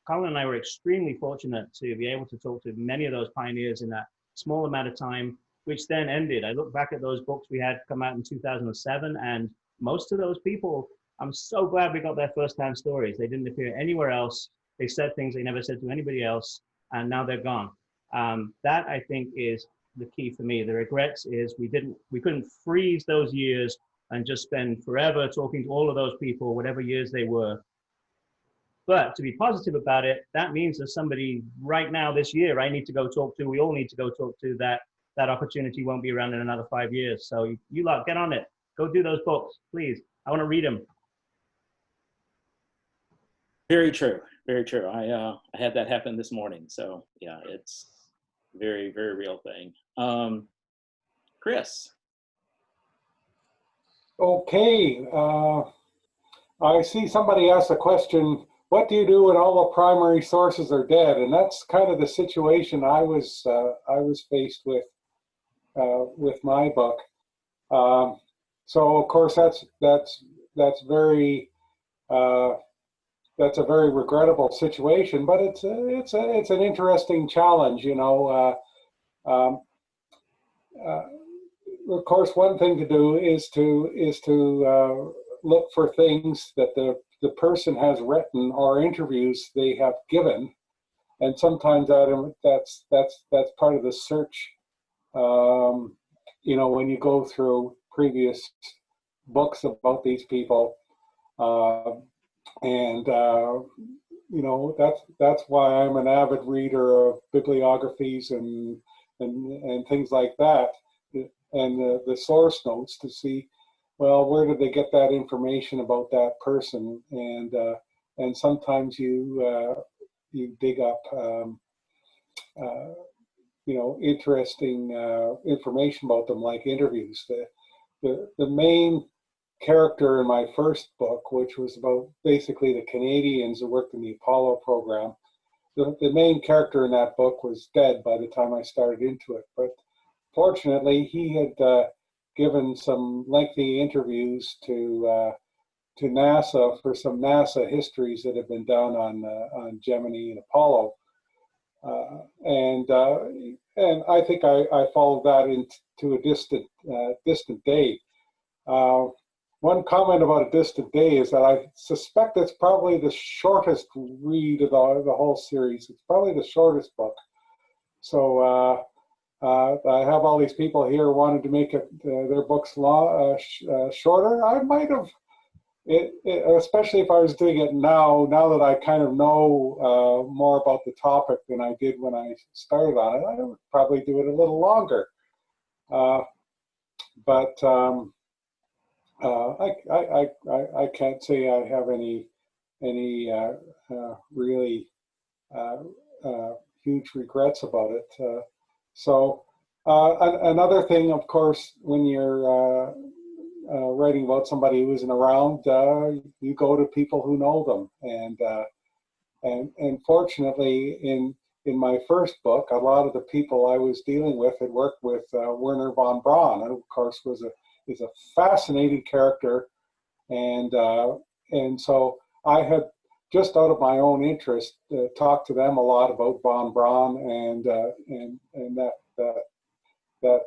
Colin and I were extremely fortunate to be able to talk to many of those pioneers in that small amount of time, which then ended. I look back at those books we had come out in 2007, and most of those people, I'm so glad we got their first-hand stories. They didn't appear anywhere else. They said things they never said to anybody else, and now they're gone. That, I think, is the key for me. The regrets is we couldn't freeze those years and just spend forever talking to all of those people, whatever years they were. But to be positive about it, that means there's somebody right now this year I need to go talk to, we all need to go talk to, that opportunity won't be around in another 5 years. So you lot, get on it. Go do those books, please. I want to read them. Very true, very true. I had that happen this morning. So yeah, it's very, very real thing. Chris. Okay, I see somebody asked a question, what do you do when all the primary sources are dead? And that's kind of the situation I was faced with my book. So of course that's very that's a very regrettable situation, but it's an interesting challenge, you know. Of course, one thing to do is to look for things that the person has written or interviews they have given, and sometimes that's part of the search. You know, when you go through previous books about these people, and you know, that's why I'm an avid reader of bibliographies and things like that. And the source notes to see, well, where did they get that information about that person? And sometimes you dig up, you know, interesting information about them, like interviews. The main character in my first book, which was about basically the Canadians who worked in the Apollo program, the main character in that book was dead by the time I started into it. But fortunately, he had given some lengthy interviews to NASA for some NASA histories that have been done on Gemini and Apollo, and I think I followed that into a distant day. One comment about a distant day is that I suspect it's probably the shortest read of the whole series. It's probably the shortest book. So. I have all these people here wanting to make their books shorter. I might have, especially if I was doing it now that I kind of know more about the topic than I did when I started on it, I would probably do it a little longer. But I can't say I have any really huge regrets about it. So another thing, of course, when you're writing about somebody who isn't around, you go to people who know them, And fortunately, in my first book, a lot of the people I was dealing with had worked with Wernher von Braun, who of course is a fascinating character, and so I had, just out of my own interest, talked to them a lot about von Braun, and that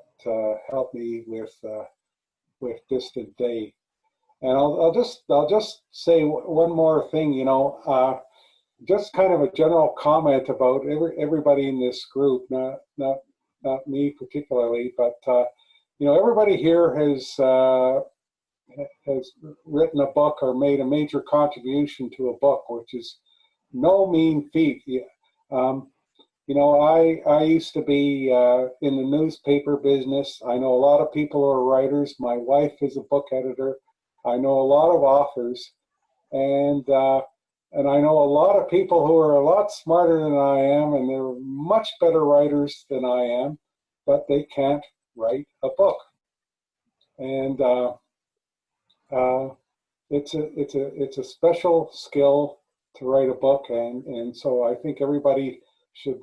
helped me with Distant Day. And I'll just say one more thing, just kind of a general comment about everybody in this group, not me particularly, but everybody here has written a book or made a major contribution to a book, which is no mean feat. I used to be in the newspaper business. I know a lot of people who are writers. My wife is a book editor. I know a lot of authors, and I know a lot of people who are a lot smarter than I am, and they're much better writers than I am, but they can't write a book. And it's a special skill to write a book, and so I think everybody should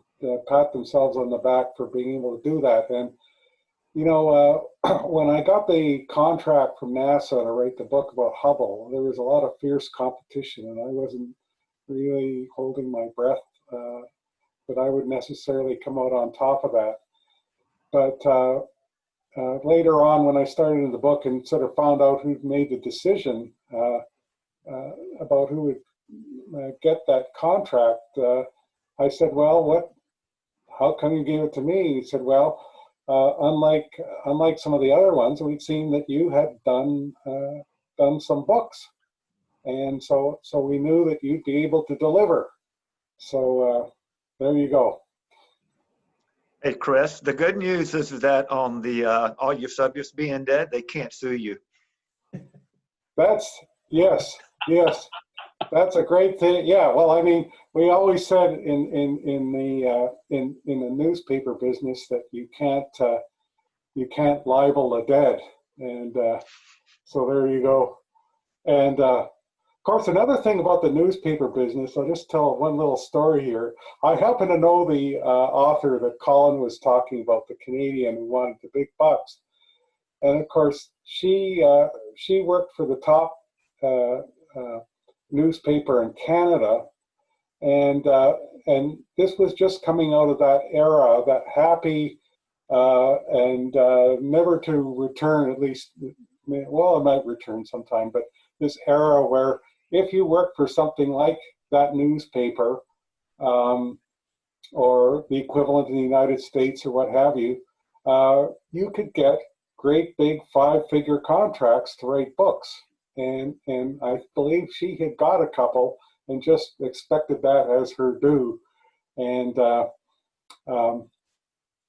pat themselves on the back for being able to do that. And when I got the contract from NASA to write the book about Hubble, there was a lot of fierce competition, and I wasn't really holding my breath that I would necessarily come out on top of that. But later on, when I started in the book and sort of found out who made the decision about who would get that contract, I said, well, how come you gave it to me? He said, well, unlike some of the other ones, we'd seen that you had done some books, and so we knew that you'd be able to deliver. So there you go. Hey, Chris, the good news is that on the all your subjects being dead, they can't sue you. Yes. That's a great thing. Yeah. Well, I mean, we always said in the newspaper business that you can't libel the dead, and so there you go. And of course, another thing about the newspaper business, I'll just tell one little story here. I happen to know the author that Colin was talking about, the Canadian who wanted the big bucks, and of course, she worked for the top newspaper in Canada, and this was just coming out of that era, that happy and never to return, at least, well, it might return sometime, but this era where if you work for something like that newspaper, or the equivalent in the United States or what have you, you could get great big 5-figure contracts to write books. And I believe she had got a couple and just expected that as her due. And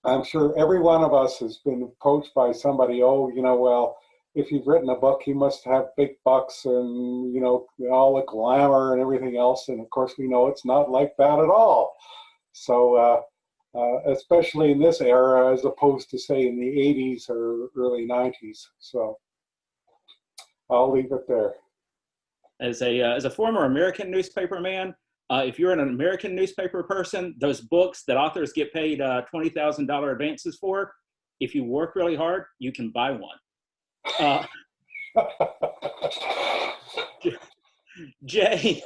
I'm sure every one of us has been approached by somebody, well, if you've written a book, you must have big bucks and, all the glamour and everything else. And of course, we know it's not like that at all. So especially in this era, as opposed to, say, in the 80s or early 90s. So I'll leave it there. As a former American newspaper man, if you're an American newspaper person, those books that authors get paid $20,000 advances for, if you work really hard, you can buy one. Jay,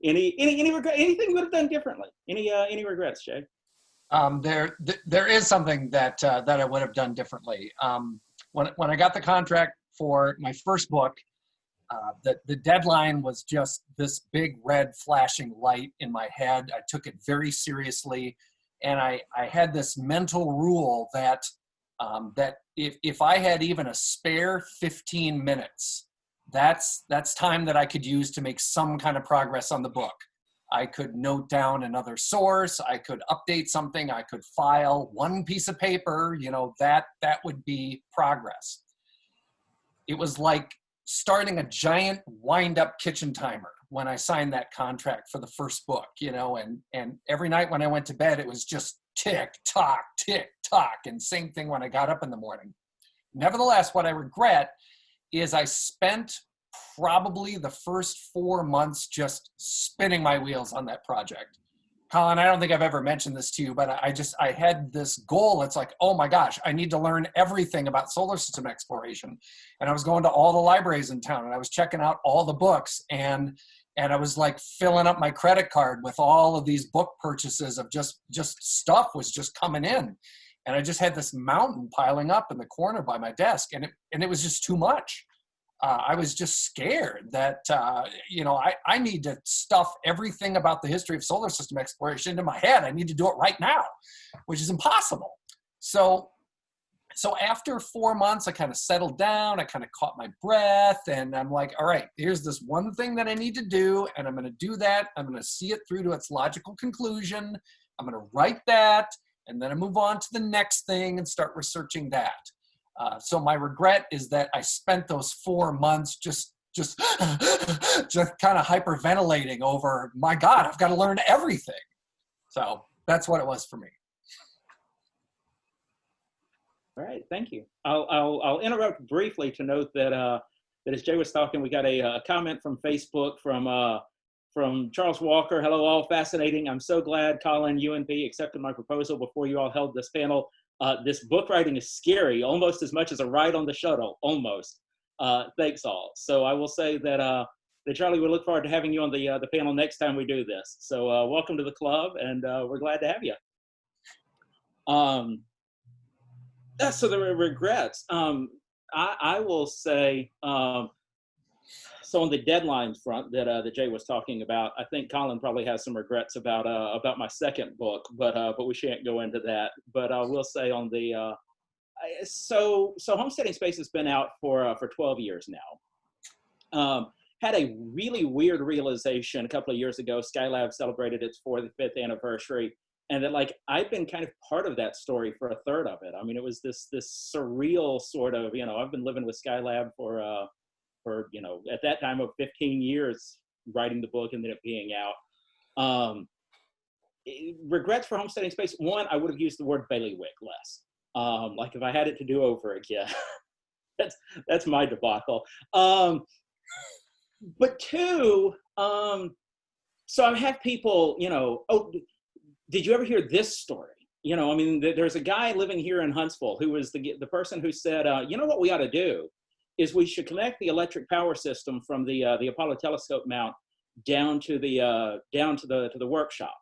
anything you would have done differently? Any regrets, Jay? There is something that I would have done differently. When I got the contract for my first book, the deadline was just this big red flashing light in my head. I took it very seriously, and I had this mental rule that if I had even a spare 15 minutes, that's time that I could use to make some kind of progress on the book. I could note down another source, I could update something, I could file one piece of paper, that would be progress. It was like starting a giant wind-up kitchen timer when I signed that contract for the first book, and every night when I went to bed, it was just tick, tock, and same thing when I got up in the morning. Nevertheless, what I regret is I spent probably the first 4 months just spinning my wheels on that project. Colin, I don't think I've ever mentioned this to you, but I had this goal. It's like, oh my gosh, I need to learn everything about solar system exploration. And I was going to all the libraries in town and I was checking out all the books, and I was like filling up my credit card with all of these book purchases of just stuff was just coming in. And I just had this mountain piling up in the corner by my desk, and it was just too much. I was just scared that, I need to stuff everything about the history of solar system exploration into my head. I need to do it right now, which is impossible. So after 4 months, I kind of settled down. I kind of caught my breath, and I'm like, all right, here's this one thing that I need to do, and I'm going to do that. I'm going to see it through to its logical conclusion. I'm going to write that, and then I move on to the next thing and start researching that. So my regret is that I spent those 4 months just kind of hyperventilating over, my God, I've got to learn everything. So that's what it was for me. All right, thank you. I'll interrupt briefly to note that as Jay was talking, we got a comment from Facebook from Charles Walker. Hello all, fascinating. I'm so glad Colin, UNP accepted my proposal before you all held this panel. This book writing is scary, almost as much as a ride on the shuttle, almost. Thanks all. So I will say that Charlie, we look forward to having you on the panel next time we do this. So welcome to the club, and we're glad to have you. So the regrets. I will say, so on the deadline front that Jay was talking about, I think Colin probably has some regrets about my second book, but we shan't go into that. But I will say on the so Homesteading Space has been out for 12 years now. Had a really weird realization a couple of years ago. Skylab celebrated its 45th anniversary, and that like I've been kind of part of that story for a third of it. I mean, it was this surreal sort of, I've been living with Skylab for at that time of 15 years writing the book and then it being out. Regrets for Homesteading Space. One, I would have used the word bailiwick less. Like if I had it to do over again, that's my debacle. But two, so I have people, oh, did you ever hear this story? There's a guy living here in Huntsville who was the person who said, you know what we ought to do is we should connect the electric power system from the Apollo telescope mount down to the workshop.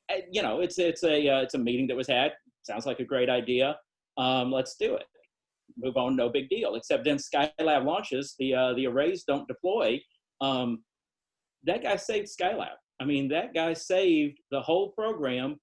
It's a meeting that was had. Sounds like a great idea. Let's do it. Move on, no big deal. Except then Skylab launches, the arrays don't deploy. That guy saved Skylab. I mean, that guy saved the whole program.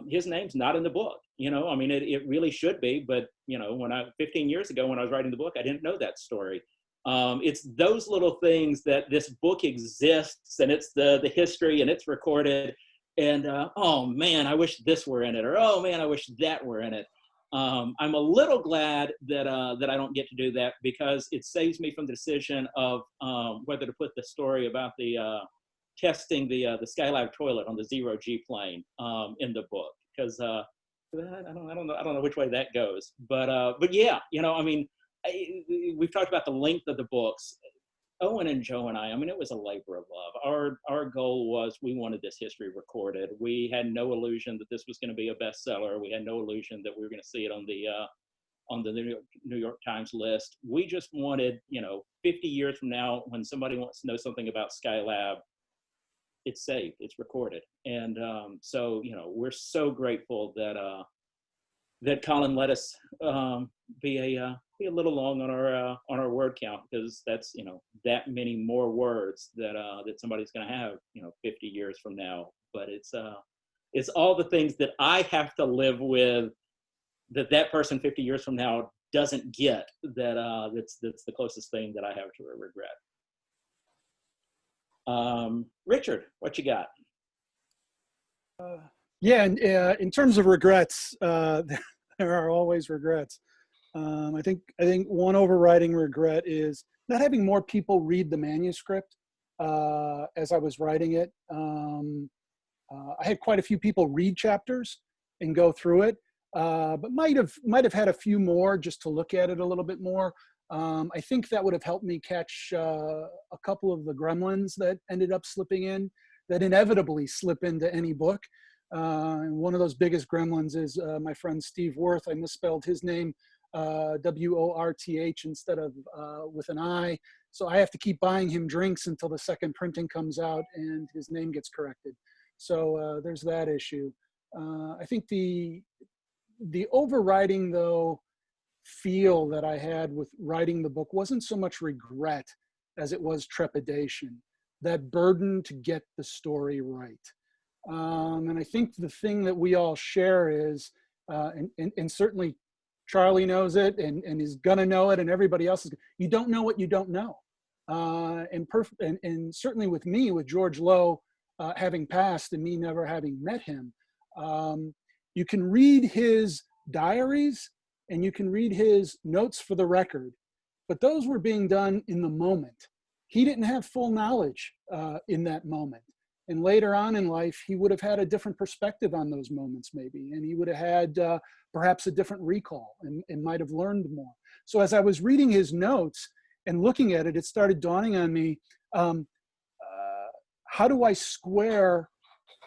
His name's not in the book. It really should be, but 15 years ago when I was writing the book, I didn't know that story. It's those little things that this book exists, and it's the history, and it's recorded, and oh man, I wish this were in it, or oh man, I wish that were in it. I'm a little glad that I don't get to do that, because it saves me from the decision of whether to put the story about the testing the Skylab toilet on the 0G plane in the book, because I don't know which way that goes, but yeah, we've talked about the length of the books. Owen and Joe and I mean, it was a labor of love. Our goal was we wanted this history recorded. We had no illusion that this was going to be a bestseller. We had no illusion that we were going to see it on the New York Times list. We just wanted, 50 years from now, when somebody wants to know something about Skylab, it's saved, it's recorded. And so, we're so grateful that Colin let us be a little long on our word count, because that's that many more words that somebody's going to have 50 years from now. But it's all the things that I have to live with that person 50 years from now doesn't get. That's the closest thing that I have to a regret. Richard, what you got? Yeah, and in terms of regrets, there are always regrets. I think one overriding regret is not having more people read the manuscript as I was writing it. I had quite a few people read chapters and go through it, but might have had a few more just to look at it a little bit more. I think that would have helped me catch a couple of the gremlins that ended up slipping in, that inevitably slip into any book. And one of those biggest gremlins is my friend Steve Worth. I misspelled his name, W-O-R-T-H instead of with an I. So I have to keep buying him drinks until the second printing comes out and his name gets corrected. So there's that issue. I think the overriding, though, feel that I had with writing the book wasn't so much regret as it was trepidation, that burden to get the story right. And I think the thing that we all share is, and certainly Charlie knows it and is gonna know it, and everybody else is, you don't know what you don't know. And certainly with me, with George Lowe having passed and me never having met him, you can read his diaries and you can read his notes for the record, but those were being done in the moment. He didn't have full knowledge in that moment. And later on in life, he would have had a different perspective on those moments maybe, and he would have had perhaps a different recall and might have learned more. So as I was reading his notes and looking at it, it started dawning on me, how do I square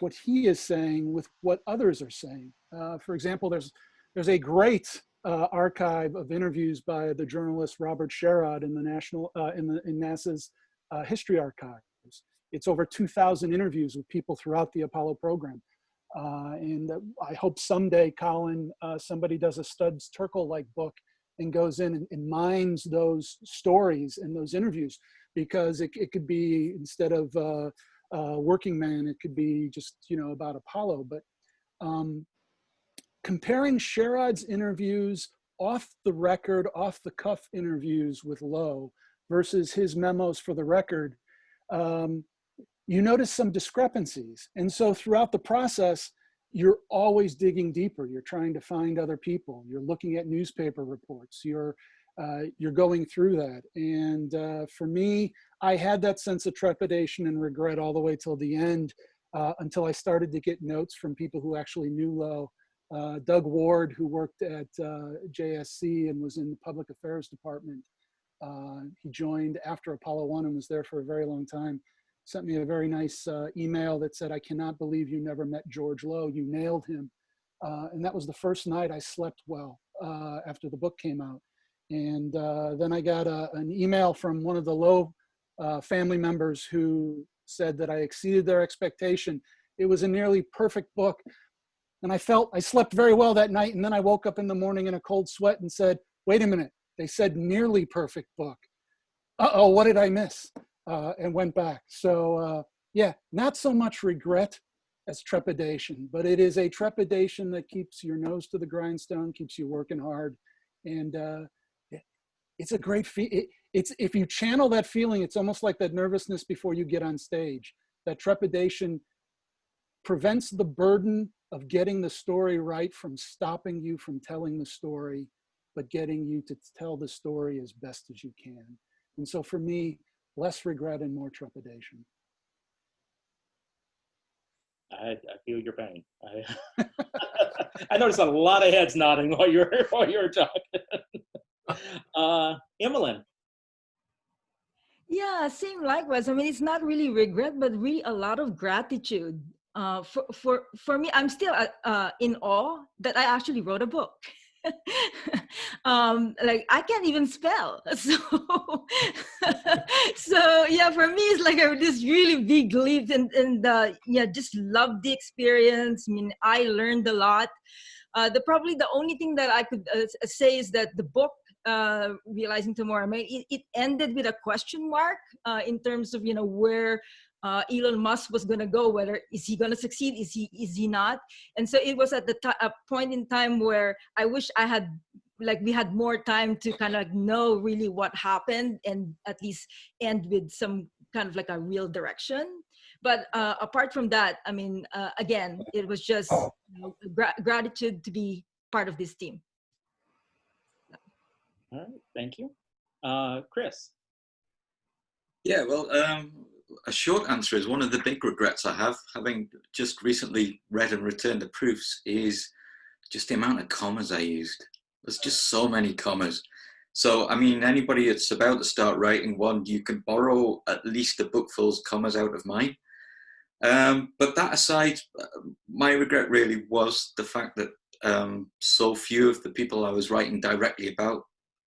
what he is saying with what others are saying? For example, there's a great archive of interviews by the journalist Robert Sherrod in the in NASA's History Archives. It's over 2,000 interviews with people throughout the Apollo program. And I hope someday, Colin, somebody does a Studs Terkel-like book and goes in and mines those stories and those interviews, because it could be, instead of Working Man, it could be just, about Apollo. But comparing Sherrod's interviews, off the record, off the cuff interviews with Lowe versus his memos for the record, you notice some discrepancies. And so throughout the process, you're always digging deeper. You're trying to find other people. You're looking at newspaper reports. You're going through that. And for me, I had that sense of trepidation and regret all the way till the end, until I started to get notes from people who actually knew Lowe. Doug Ward, who worked at JSC and was in the public affairs department. He joined after Apollo 1 and was there for a very long time. Sent me a very nice email that said, "I cannot believe you never met George Lowe. You nailed him." And that was the first night I slept well after the book came out. And then I got an email from one of the Lowe family members who said that I exceeded their expectation. It was a nearly perfect book. And I slept very well that night. And then I woke up in the morning in a cold sweat and said, wait a minute, they said nearly perfect book. Uh-oh, what did I miss? And went back. So yeah, not so much regret as trepidation, but it is a trepidation that keeps your nose to the grindstone, keeps you working hard. And it's a great if you channel that feeling, it's almost like that nervousness before you get on stage. That trepidation prevents the burden of getting the story right from stopping you from telling the story, but getting you to tell the story as best as you can. And so for me, less regret and more trepidation. I feel your pain. I noticed a lot of heads nodding while you were talking. Emmeline. Yeah, same likewise. I mean, it's not really regret, but really a lot of gratitude. For me, I'm still in awe that I actually wrote a book. Like I can't even spell, so yeah, for me it's like this really big leap, and yeah, just love the experience. I mean, I learned a lot. Probably the only thing that I could say is that the book, Realizing Tomorrow, I mean, it ended with a question mark in terms of where Elon Musk was going to go, whether is he going to succeed, is he not. And so it was at a point in time where I wish I had, we had more time to kind of know really what happened and at least end with some kind of a real direction. But apart from that, I mean, again, it was just gratitude to be part of this team. All right, thank you. Chris. Yeah, well, a short answer is one of the big regrets I have, having just recently read and returned the proofs, is just the amount of commas I used. There's just so many commas. So, I mean, anybody that's about to start writing one, you can borrow at least a bookful's commas out of mine. But that aside, my regret really was the fact that so few of the people I was writing directly about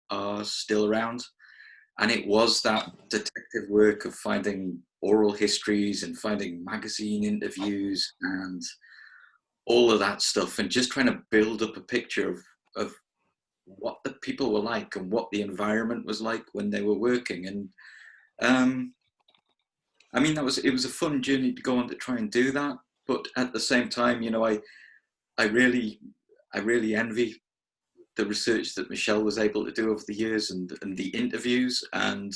are still around. And it was that detective work of finding oral histories and finding magazine interviews and all of that stuff, and just trying to build up a picture of what the people were like and what the environment was like when they were working. And I mean, it was a fun journey to go on to try and do that. But at the same time, you know, I really envy the research that Michelle was able to do over the years, and the interviews, and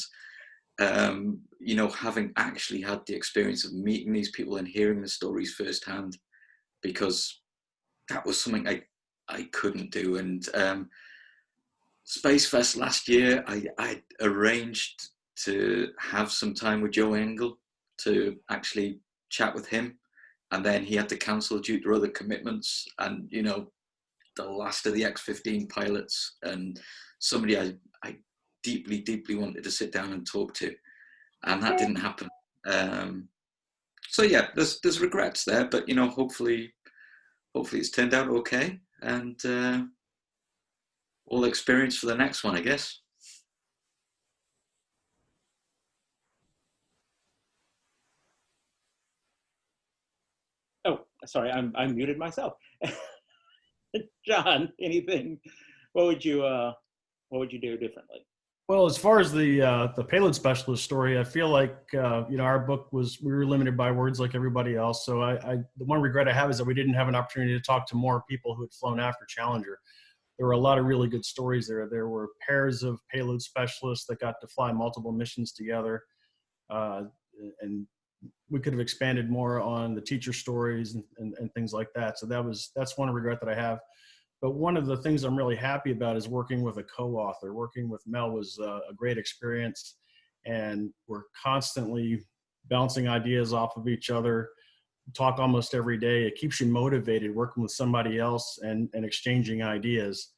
you know, having actually had the experience of meeting these people and hearing the stories firsthand, because that was something I couldn't do. And Spacefest last year, I arranged to have some time with Joe Engel to actually chat with him, and then he had to cancel due to other commitments. And you know, the last of the X-15 pilots, and somebody I deeply wanted to sit down and talk to, and that didn't happen. So yeah, there's regrets there, but you know, hopefully it's turned out okay, and all experience for the next one, I guess. Oh, sorry, I muted myself. John, anything? What would you do differently? Well, as far as the payload specialist story, I feel like you know, our book we were limited by words like everybody else. So the one regret I have is that we didn't have an opportunity to talk to more people who had flown after Challenger. There were a lot of really good stories there. There were pairs of payload specialists that got to fly multiple missions together, and we could have expanded more on the teacher stories and things like that. So that's one regret that I have. But one of the things I'm really happy about is working with a co-author. Working with Mel was a great experience, and we're constantly bouncing ideas off of each other, talk almost every day. It keeps you motivated working with somebody else and exchanging ideas.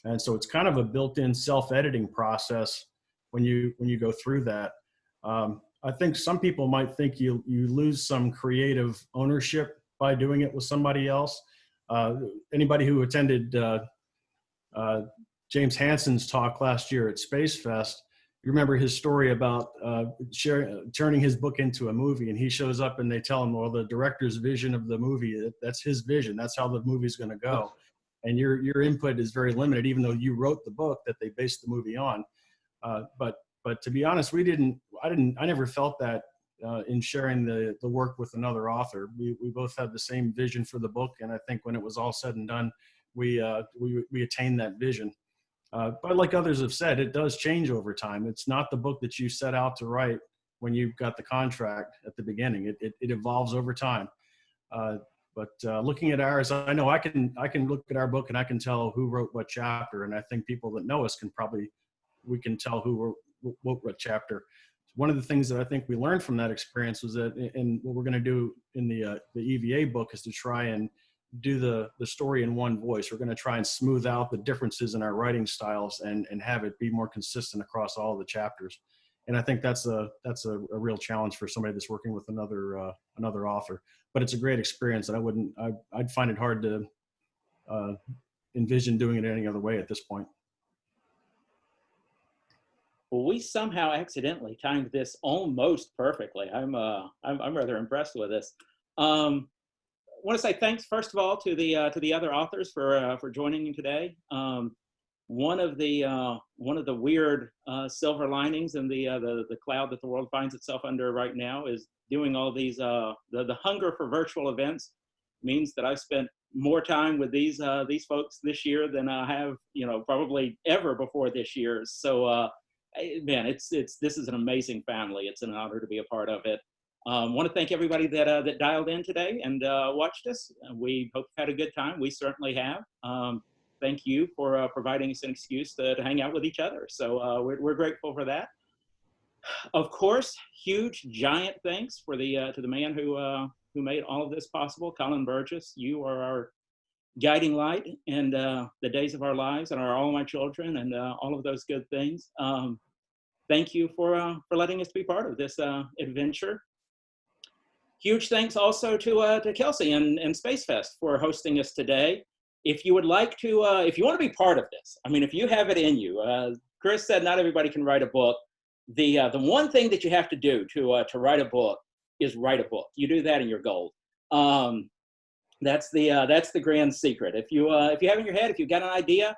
And so it's kind of a built-in self-editing process when you go through that. I think some people might think you lose some creative ownership by doing it with somebody else. Anybody who attended James Hansen's talk last year at Spacefest, you remember his story about turning his book into a movie, and he shows up and they tell him, well, the director's vision of the movie, that's his vision. That's how the movie's going to go. And your input is very limited, even though you wrote the book that they based the movie on. But to be honest, I never felt that in sharing the work with another author. We both had the same vision for the book, and I think when it was all said and done, we attained that vision. But like others have said, it does change over time. It's not the book that you set out to write when you got the contract at the beginning. It evolves over time. But looking at ours, I know I can look at our book and I can tell who wrote what chapter, and I think people that know us we can tell who wrote what chapter. One of the things that I think we learned from that experience was that, and what we're going to do in the EVA book is to try and do the story in one voice. We're going to try and smooth out the differences in our writing styles and have it be more consistent across all the chapters. And I think that's a real challenge for somebody that's working with another author. But it's a great experience, and I'd find it hard to envision doing it any other way at this point. Well, we somehow accidentally timed this almost perfectly. I'm rather impressed with this. I want to say thanks first of all to the other authors for joining me today. One of the weird silver linings in the cloud that the world finds itself under right now is doing all these the hunger for virtual events means that I've spent more time with these folks this year than I have, you know, probably ever before this year. So man, this is an amazing family. It's an honor to be a part of it. Want to thank everybody that dialed in today and watched us. We hope you had a good time. We certainly have. Thank you for providing us an excuse to hang out with each other. So we're grateful for that. Of course, huge, giant thanks for to the man who made all of this possible, Colin Burgess. You are guiding light in the days of our lives and all of my children and all of those good things. Thank you for letting us be part of this adventure. Huge thanks also to Kelsey and Spacefest for hosting us today. If you would like to, if you want to be part of this, I mean, if you have it in you, Chris said not everybody can write a book. The one thing that you have to do to write a book is write a book. You do that and you're gold. That's the grand secret. If you have in your head, if you've got an idea,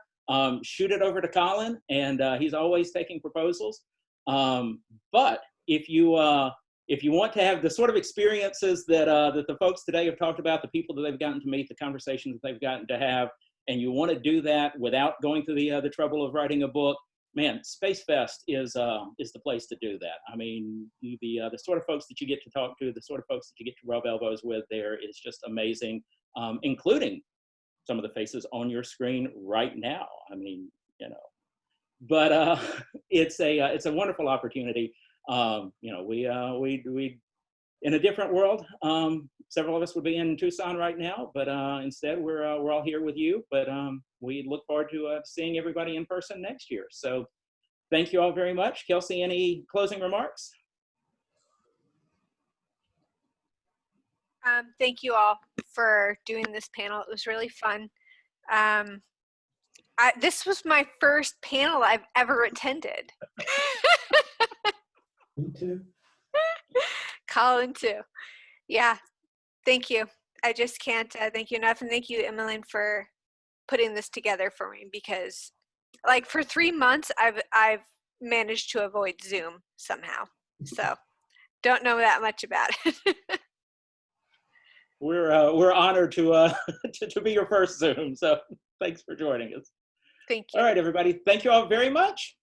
shoot it over to Colin, and he's always taking proposals. But if you want to have the sort of experiences that the folks today have talked about, the people that they've gotten to meet, the conversations that they've gotten to have, and you want to do that without going through the trouble of writing a book, man, Spacefest is the place to do that. I mean, the sort of folks that you get to talk to, the sort of folks that you get to rub elbows with there is just amazing, including some of the faces on your screen right now. I mean, you know, but it's a wonderful opportunity. You know, we in a different world. Several of us would be in Tucson right now, but instead we're all here with you. But we look forward to seeing everybody in person next year. So thank you all very much. Kelsey, any closing remarks? Thank you all for doing this panel. It was really fun. This was my first panel I've ever attended. Me too. Colin too. Yeah, thank you. I just can't thank you enough, and thank you, Emmeline, for putting this together for me, because like for 3 months I've managed to avoid Zoom somehow. So don't know that much about it. We're honored to be your first Zoom. So thanks for joining us. Thank you. All right, everybody. Thank you all very much.